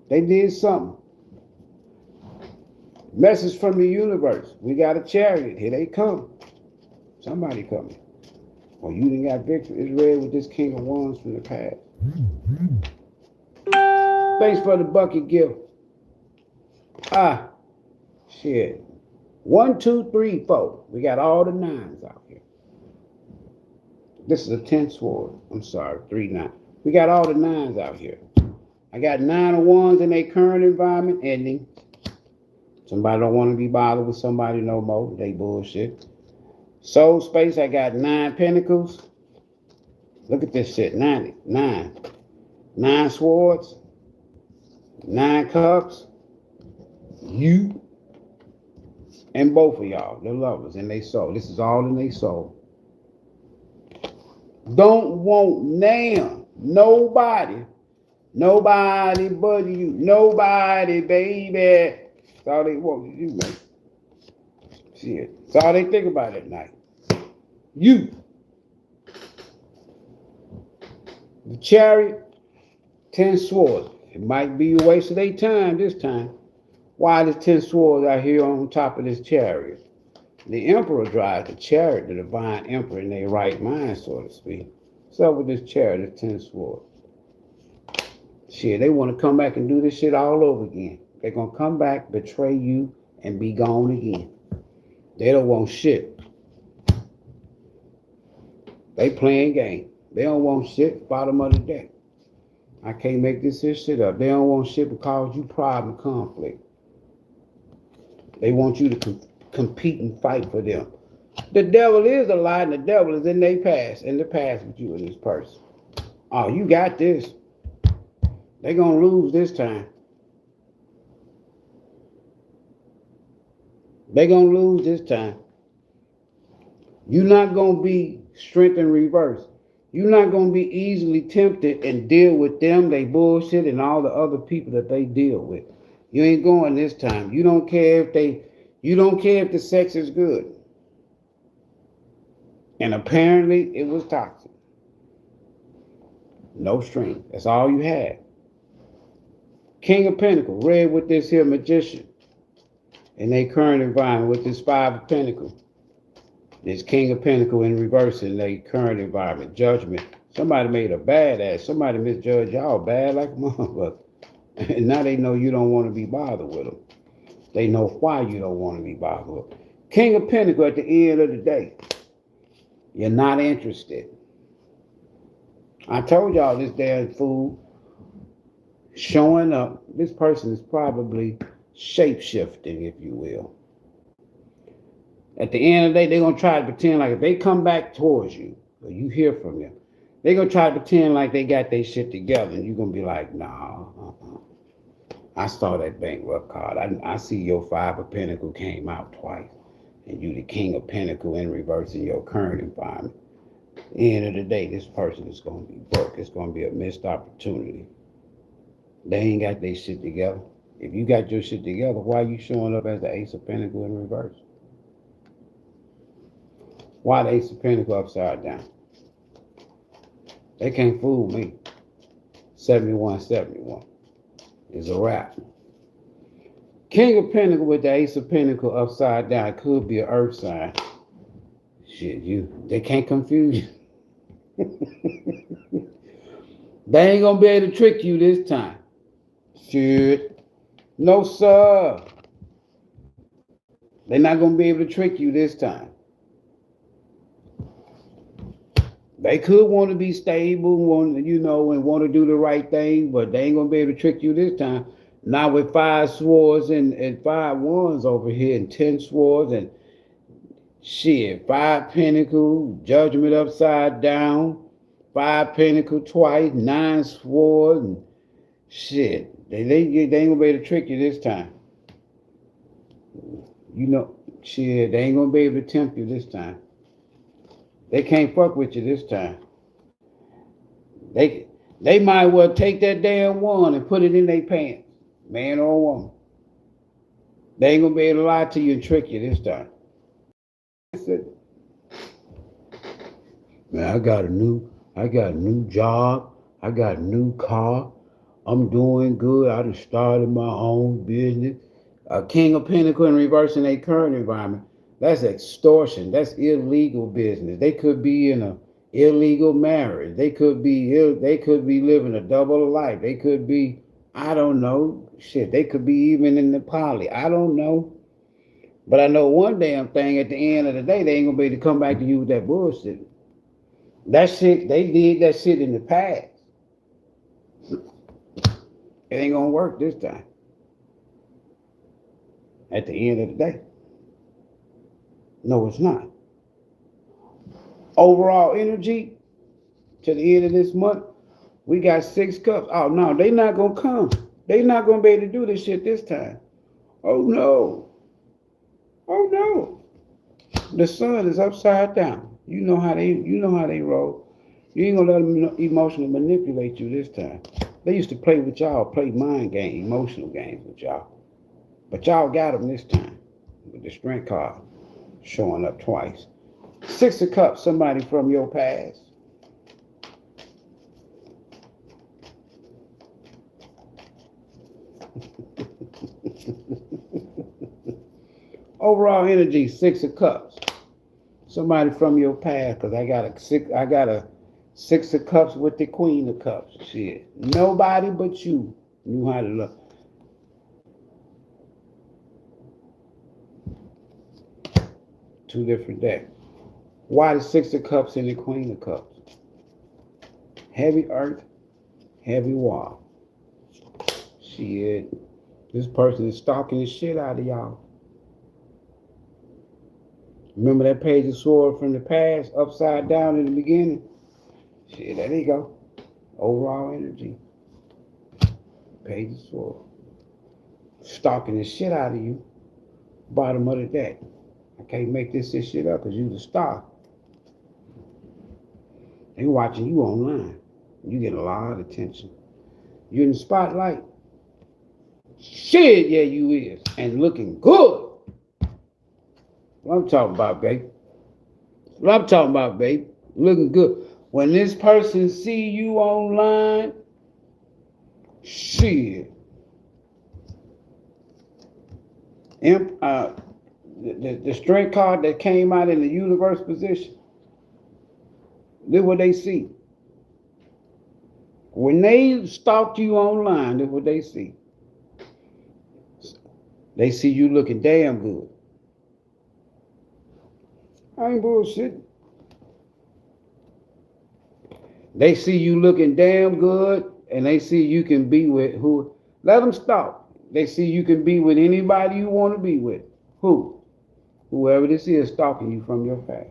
They did something. Message from the universe. We got a chariot. Here they come. Somebody coming. Well, you didn't got victory. It's red with this King of Wands from the past. Thanks for the bucket gift. Shit. 1, 2, 3, 4. We got all the 9s out here. This is a 10 sword. I'm sorry, 3 9. We got all the 9s out here. I got 9 of Wands in their current environment ending. Somebody don't want to be bothered with somebody no more. They bullshit. Soul space, I got 9 pentacles. Look at this shit. 9 swords. 9 cups. You. And both of y'all, the lovers in their soul. This is all in their soul. Don't want nobody but you. Nobody, baby. That's all they want to do, man. Shit. That's all they think about at night. You. The chariot, 10 swords. It might be a waste of their time this time. Why the 10 swords out here on top of this chariot? The emperor drives the chariot, the divine emperor in their right mind, so to speak. What's up with this chariot, this 10 swords? Shit, they want to come back and do this shit all over again. They're going to come back, betray you, and be gone again. They don't want shit. They playing game. They don't want shit. Bottom of the deck. I can't make this shit up. They don't want shit but cause you problem, conflict. They want you to compete and fight for them. The devil is a lie, and the devil is in the past with you and this person. Oh, you got this. They're going to lose this time. They're going to lose this time. You're not going to be strength in reverse. You're not going to be easily tempted and deal with them, they bullshit, and all the other people that they deal with. You ain't going this time. You don't care if the sex is good. And apparently it was toxic. No strength. That's all you had. King of Pentacles, read with this here magician in their current environment with this Five of Pentacles. This King of Pentacles in reverse in their current environment. Judgment. Somebody made a badass. Somebody misjudged y'all bad like a motherfucker. And now they know you don't want to be bothered with them. They know why you don't want to be bothered with them. King of Pentacles at the end of the day. You're not interested. I told y'all this damn fool showing up. This person is probably shape-shifting, if you will. At the end of the day, they're going to try to pretend like if they come back towards you, or you hear from them, they're going to try to pretend like they got their shit together, and you're going to be like, nah, I saw that bankrupt card. I see your Five of Pentacles came out twice, and you the King of Pentacles in reverse in your current environment. At the end of the day, this person is going to be broke. It's going to be a missed opportunity. They ain't got their shit together. If you got your shit together, why are you showing up as the Ace of Pentacles in reverse? Why the Ace of Pentacles upside down? They can't fool me. 7171 is a wrap. King of Pentacles with the Ace of Pentacles upside down. It could be an earth sign. Shit, they can't confuse you. They ain't gonna be able to trick you this time. Shit. No, sir. They're not gonna be able to trick you this time. They could want to be stable, and want to do the right thing, but they ain't gonna be able to trick you this time. Not with 5 swords and 5 wands over here, and 10 swords and shit. 5 pentacles, judgment upside down, 5 pentacles twice, 9 swords, and shit. They ain't gonna be able to trick you this time. Shit, they ain't gonna be able to tempt you this time. They can't fuck with you this time. They might well take that damn wand and put it in their pants, man or woman. They ain't gonna be able to lie to you and trick you this time. That's it. Man, I got a new job. I got a new car. I'm doing good. I just started my own business. A King of Pentacles in reverse in their current environment. That's extortion. That's illegal business. They could be in a illegal marriage. They could be living a double life. They could be, I don't know, shit. They could be even in the poly. I don't know. But I know one damn thing, at the end of the day, they ain't gonna be able to come back to you with that bullshit. That shit, they did that shit in the past. It ain't gonna work this time. At the end of the day. No, it's not. Overall energy to the end of this month, we got 6 cups. Oh no, they not gonna come. They not gonna be able to do this shit this time. Oh no. Oh no. The sun is upside down. You know how they roll. You ain't gonna let them emotionally manipulate you this time. They used to play with y'all, play mind game, emotional games with y'all. But y'all got them this time with the strength card showing up twice. 6 of Cups, somebody from your past. Overall energy, 6 of Cups. Somebody from your past, because I got a Six of Cups with the Queen of Cups. Shit. Nobody but you knew how to love. Two different decks. Why the Six of Cups and the Queen of Cups? Heavy earth, heavy water. Shit. This person is stalking the shit out of y'all. Remember that Page of Swords from the past, upside down in the beginning? Shit, there you go. Overall energy. Page of Swords. Stalking the shit out of you. Bottom of the deck. I can't make this shit up because you the star. They watching you online. You get a lot of attention. You in the spotlight. Shit, yeah, you is. And looking good. What I'm talking about, babe. What I'm talking about, babe. Looking good. When this person see you online, shit. The strength card that came out in the universe position, look what they see. When they stalk you online, look what they see. They see you looking damn good. I ain't bullshitting. They see you looking damn good, and they see you can be with who. Let them stalk. They see you can be with anybody you want to be with. Who? Whoever this is stalking you from your past.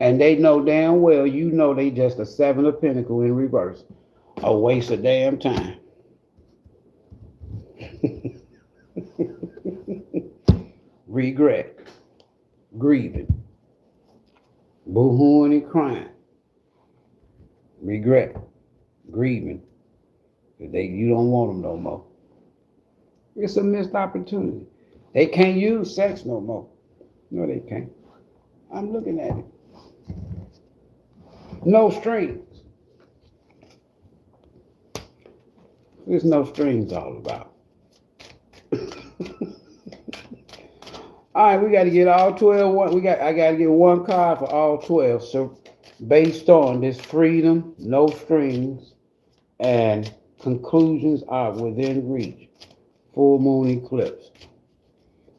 And they know damn well, you know they just a Seven of Pentacles in reverse. A waste of damn time. Regret. Grieving. Boo-hooing and crying. Regret. Grieving. You don't want them no more. It's a missed opportunity. They can't use sex no more. No, they can't. I'm looking at it. No strings. There's no strings all about. All right, we got to get all 12. I got to get one card for all 12. So based on this freedom, no strings, and conclusions are within reach. Full moon eclipse.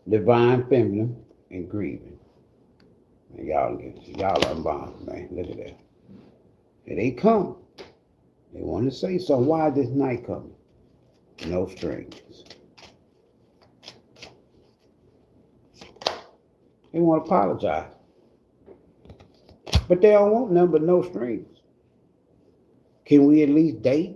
Divine feminine and grieving. And y'all unbound, man. Look at that. Here they come. They want to say so. Why this night coming? No strings. They want to apologize. But they don't want nothing but no strings. Can we at least date?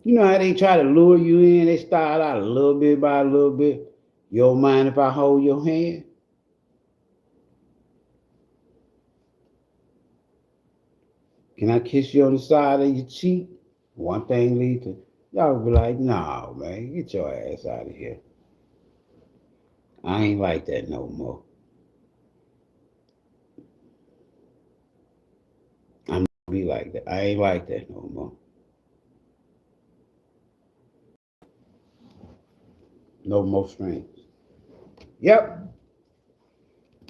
You know how they try to lure you in? They start out a little bit by a little bit. You don't mind if I hold your hand? Can I kiss you on the side of your cheek? One thing leads to, y'all be like, no, man, get your ass out of here. I ain't like that no more. I'm not be like that. I ain't like that no more. No more strings. Yep.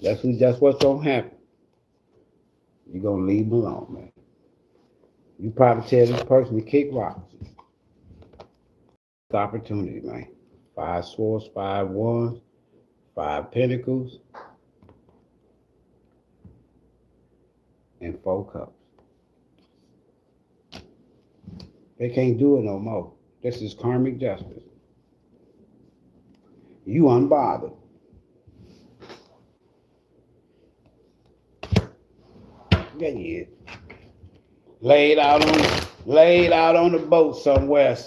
That's what's gonna happen. You're gonna leave them alone, man. You probably tell this person to kick rocks. It's opportunity, man. 5 swords, 5 wands, 5 pentacles, and 4 cups. They can't do it no more. This is karmic justice. You unbothered. Yeah, yeah. Laid out on the boat somewhere,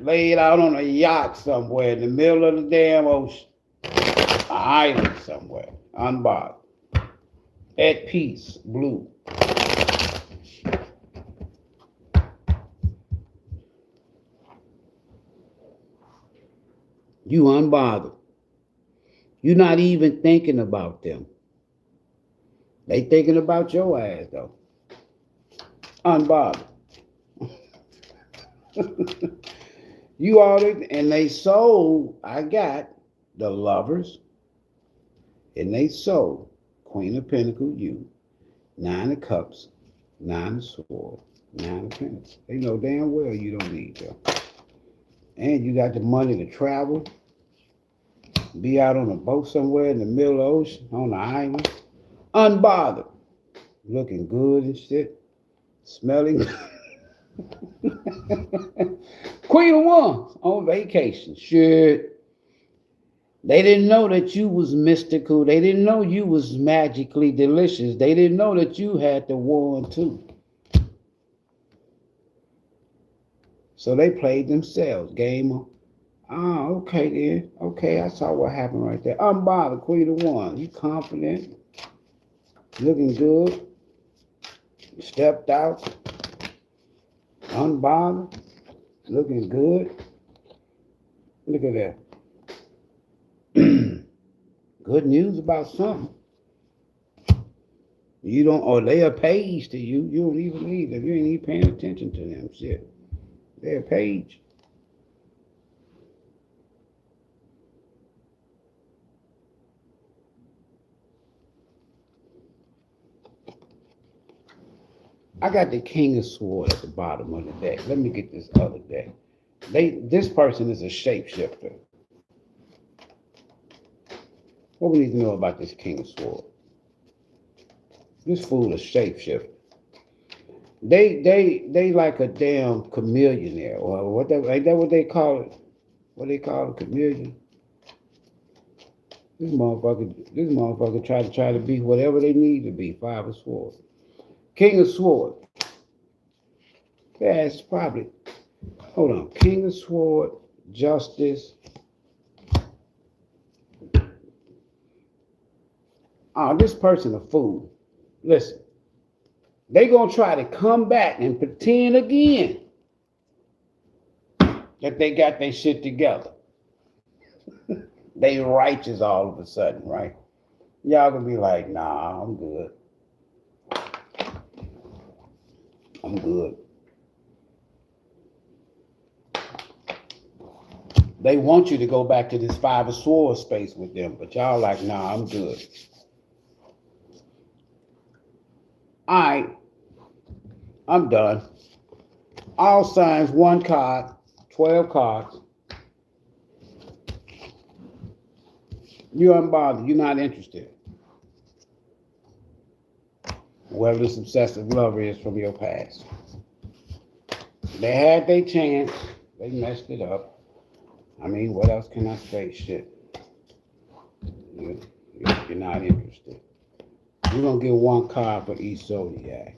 laid out on a yacht somewhere in the middle of the damn ocean. An island somewhere, unbothered. At peace, blue. You unbothered. You're not even thinking about them. They thinking about your ass though. Unbothered. You ordered, and they sold. I got the Lovers, and they sold Queen of Pentacles, you, Nine of Cups, Nine of Swords, Nine of Pentacles. They know damn well you don't need them. And you got the money to travel, be out on a boat somewhere in the middle of the ocean, on the island, unbothered, looking good and shit, smelling. Queen of Wands on vacation. Shit. They didn't know that you was mystical. They didn't know you was magically delicious. They didn't know that you had the wand too. So they played themselves. Game on. Ah, okay then. Okay, I saw what happened right there. Unbothered, Queen of Wands. You confident, looking good. You stepped out, unbothered, looking good. Look at that. Good news about something. You don't, or they are page to you. You don't even need them. You ain't even paying attention to them. Shit. They're a page. I got the King of Swords at the bottom of the deck. Let me get this other deck. This person is a shapeshifter. What we need to know about this King of Swords? This fool is shapeshifter. They like a damn chameleon, or what that, ain't that what they call it? What they call a chameleon? This motherfucker try to be whatever they need to be. Five of Swords. King of Swords. Yeah, it's probably, hold on. King of Swords, Justice. Oh, this person a fool. Listen, they gonna try to come back and pretend again that they got their shit together. They righteous all of a sudden, right? Y'all gonna be like, nah, I'm good. I'm good. They want you to go back to this Five of Swords space with them, but y'all like, nah, I'm good. All right, I'm done. All signs, one card, 12 cards. You're unbothered. You're not interested. Whoever this obsessive lover is from your past. They had their chance. They messed it up. I mean, what else can I say? Shit. You're not interested. We're going to get one card for each zodiac.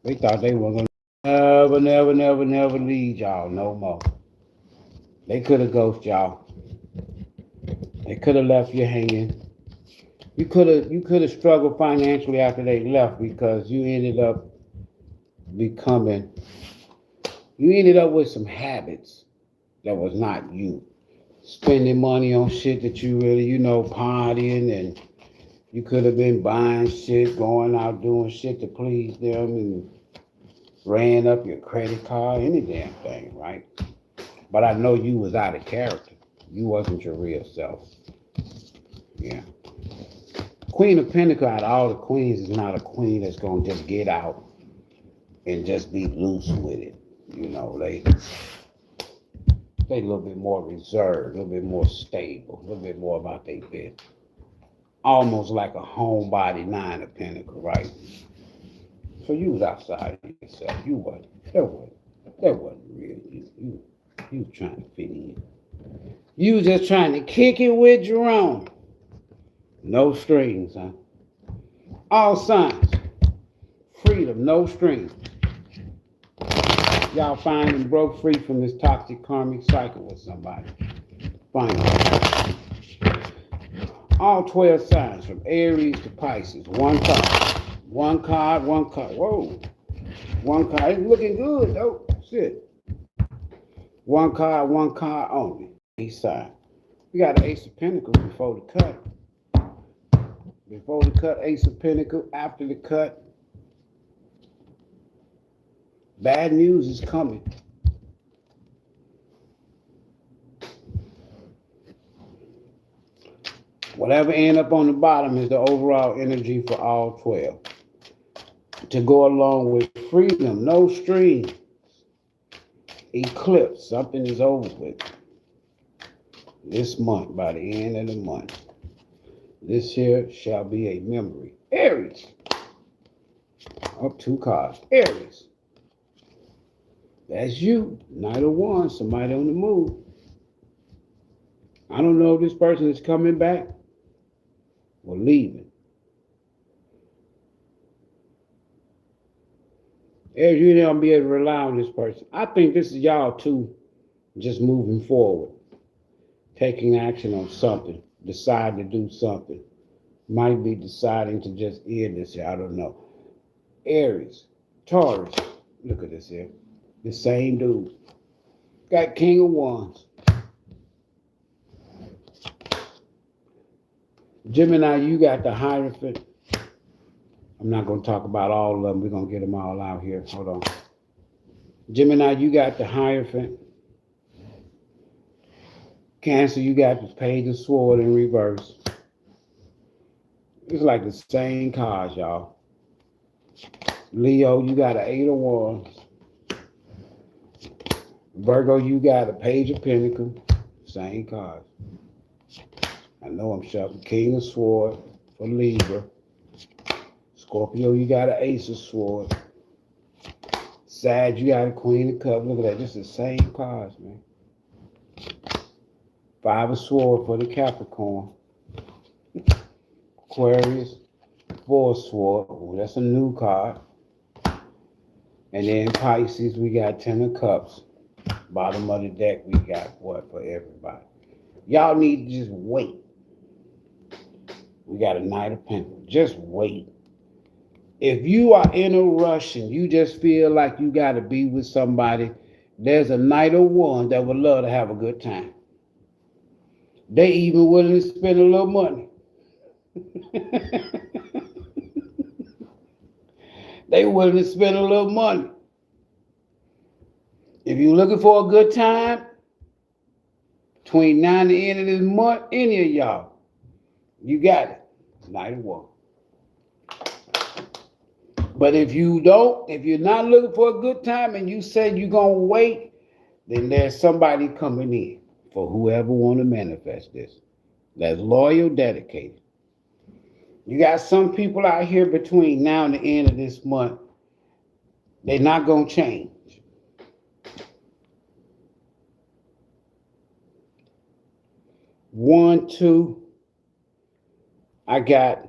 They thought they were going to never leave y'all no more. They could have ghosted y'all. They could have left you hanging. You could have struggled financially after they left because you ended up with some habits that was not you. Spending money on shit that you really, partying, and you could have been buying shit, going out doing shit to please them, and ran up your credit card, any damn thing, right? But I know you was out of character. You wasn't your real self. Yeah. Queen of Pentacles, out of all the queens, is not a queen that's going to just get out and just be loose with it. They a little bit more reserved, a little bit more stable, a little bit more about their bit. Almost like a homebody Nine of Pentacles, right? So you was outside of yourself. That wasn't real. You was trying to fit in. You was just trying to kick it with Jerome. No strings, huh? All signs. Freedom, no strings. Y'all find and broke free from this toxic karmic cycle with somebody. Finally. All 12 signs from Aries to Pisces. One card. One card. Whoa. One card. It's looking good, though. Shit. One card only. Each side. We got an Ace of Pentacles before the cut. Before the cut, Ace of Pentacles. After the cut, Bad news is coming. Whatever end up on the bottom is the overall energy for all 12. To go along with freedom, no strings, eclipse, something is over with. This month, by the end of the month, this here shall be a memory. Aries. Up 2 cards. Aries. That's you. Knight of Wands, somebody on the move. I don't know if this person is coming back or leaving. Aries, you're not going to be able to rely on this person. I think this is y'all too, just moving forward. Taking action on something. Decide to do something. Might be deciding to just end this here. I don't know. Aries. Taurus. Look at this here. The same dude. Got King of Wands. Gemini, you got the Hierophant. I'm not going to talk about all of them. We're going to get them all out here. Hold on. Gemini, you got the Hierophant. Cancer, you got the Page of Swords in reverse. It's like the same cards, y'all. Leo, you got an 8 of Wands. Virgo, you got a Page of Pentacles. Same cards. I know I'm shuffling. King of Swords for Libra. Scorpio, you got an Ace of Swords. Sag, you got a Queen of Cups. Look at that. Just the same cards, man. 5 of Swords for the Capricorn. Aquarius, 4 of Swords. Oh, that's a new card. And then Pisces, we got 10 of Cups. Bottom of the deck, we got what for everybody. Y'all need to just wait. We got a Knight of Pentacles. Just wait. If you are in a rush and you just feel like you got to be with somebody, there's a Knight of Wands that would love to have a good time. They even willing to spend a little money. They willing to spend a little money. If you're looking for a good time, between now and the end of this month, any of y'all, you got it. Knight of Wands. But if you don't, if you're not looking for a good time and you said you're going to wait, then there's somebody coming in for whoever want to manifest this. That's loyal, dedicated. You got some people out here between now and the end of this month. They're not going to change. One, two. I got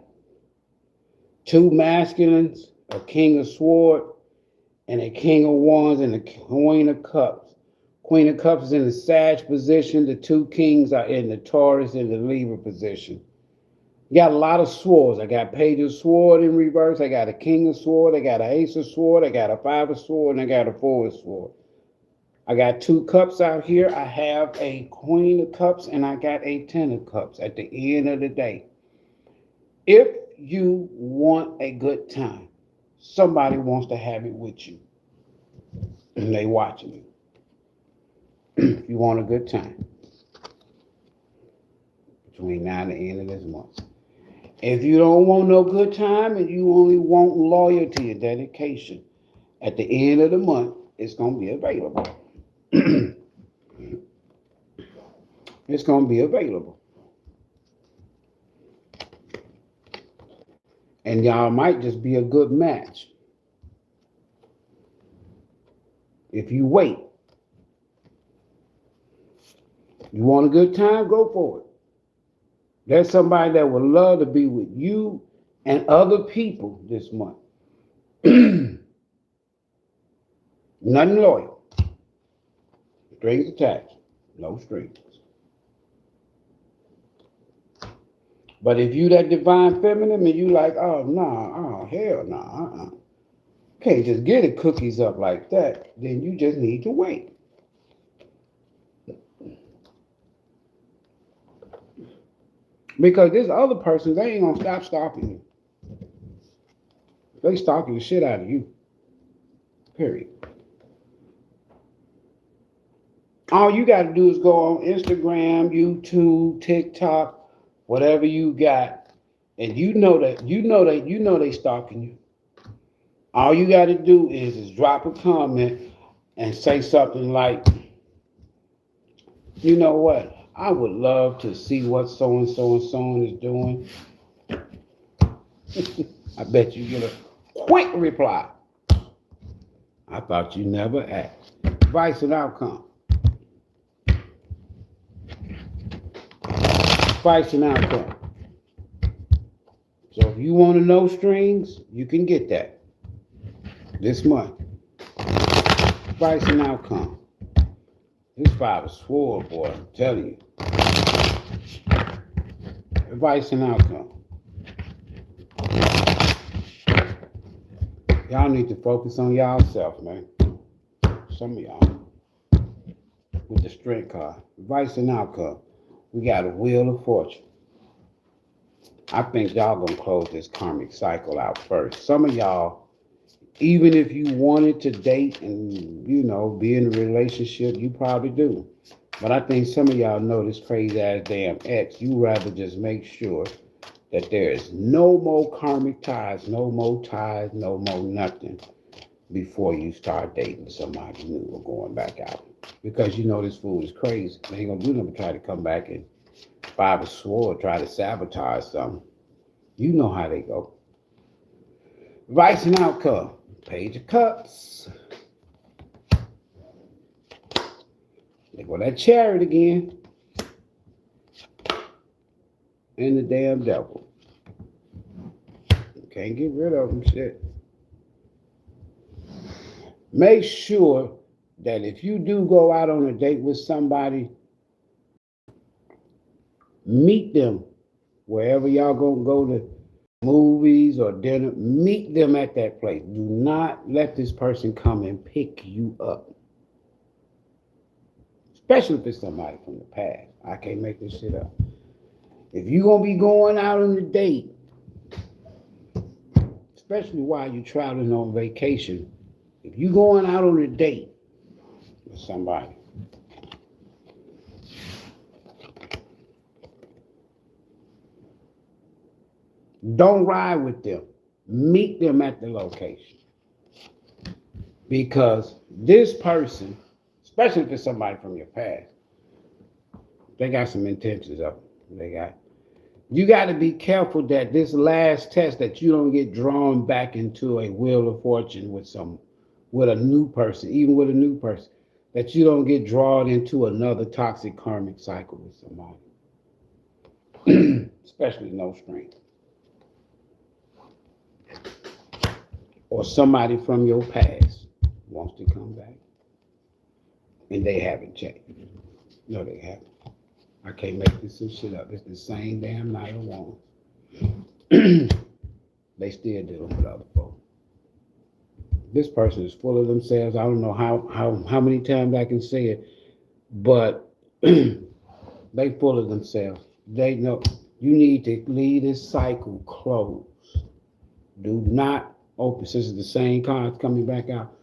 2 masculines, a King of Swords, and a King of Wands, and a Queen of Cups. Queen of Cups is in the Sag position. The 2 kings are in the Taurus and the Libra position. You got a lot of swords. I got Page of Swords in reverse. I got a King of Swords. I got an Ace of Swords. I got a 5 of Swords, and I got a 4 of Swords. I got 2 cups out here. I have a Queen of Cups, and I got a 10 of Cups at the end of the day. If you want a good time, somebody wants to have it with you, and they watching you. If you want a good time, between now and the end of this month. If you don't want no good time and you only want loyalty and dedication, at the end of the month, it's going to be available. It's going to be available. And y'all might just be a good match. If you wait. You want a good time? Go for it. There's somebody that would love to be with you and other people this month. Nothing loyal. Strings attached. No strings. But if you that divine feminine and you like, oh, nah, oh, hell nah, can't just get the cookies up like that, then you just need to wait. Because this other person, they ain't gonna stop stalking you. They stalking the shit out of you. Period. All you got to do is go on Instagram, YouTube, TikTok, whatever you got, and you know they stalking you. All you got to do is drop a comment and say something like, you know what? I would love to see what so and so and so is doing. I bet you get a quick reply. I thought you never asked. Advice and outcome. Advice and outcome. So if you want to know strings, you can get that this month. Advice and outcome. This five is sword, boy. I'm telling you. Advice and outcome. Y'all need to focus on y'all self, man. Some of y'all. With the strength card. Advice and outcome. We got a wheel of fortune. I think y'all gonna close this karmic cycle out first. Some of y'all, even if you wanted to date and, be in a relationship, you probably do. But I think some of y'all know this crazy ass damn ex. You rather just make sure that there is no more karmic ties, no more nothing before you start dating somebody new or going back out. Because this fool is crazy. They ain't gonna do nothing but try to come back and five of sword, try to sabotage something. You know how they go. Advice and outcome. Page of Cups. They go that Chariot again. And the damn Devil. Can't get rid of them, shit. Make sure that if you do go out on a date with somebody, meet them wherever y'all gonna go to movies or dinner. Meet them at that place. Do not let this person come and pick you up. Especially if it's somebody from the past. I can't make this shit up. If you're gonna be going out on a date, especially while you're traveling on vacation, if you're going out on a date with somebody, don't ride with them. Meet them at the location. Because this person, especially if it's somebody from your past, they got some intentions of them. You got to be careful that this last test that you don't get drawn back into a wheel of fortune with a new person, even with a new person, that you don't get drawn into another toxic karmic cycle with somebody, especially no strength. Or somebody from your past wants to come back and they haven't changed. No, they haven't. I can't make this shit up. It's the same damn night of wands. They still dealing with other folks. This person is full of themselves. I don't know how many times I can say it, but they full of themselves. They know you need to leave this cycle closed. Do not open, since it's the same cards coming back out,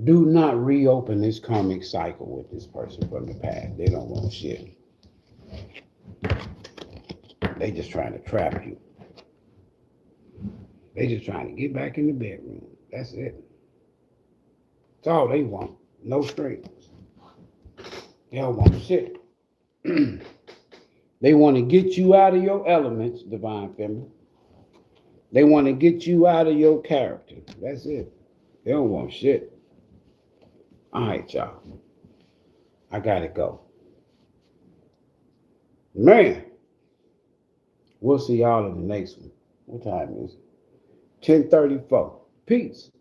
do not reopen this karmic cycle with this person from the past. They don't want shit. They just trying to trap you. They just trying to get back in the bedroom. That's it. That's all they want. No strings. They don't want shit. They want to get you out of your elements, divine feminine. They want to get you out of your character. That's it. They don't want shit. All right, y'all. I gotta go. Man. We'll see y'all in the next one. What time is it? 10:34. Peace.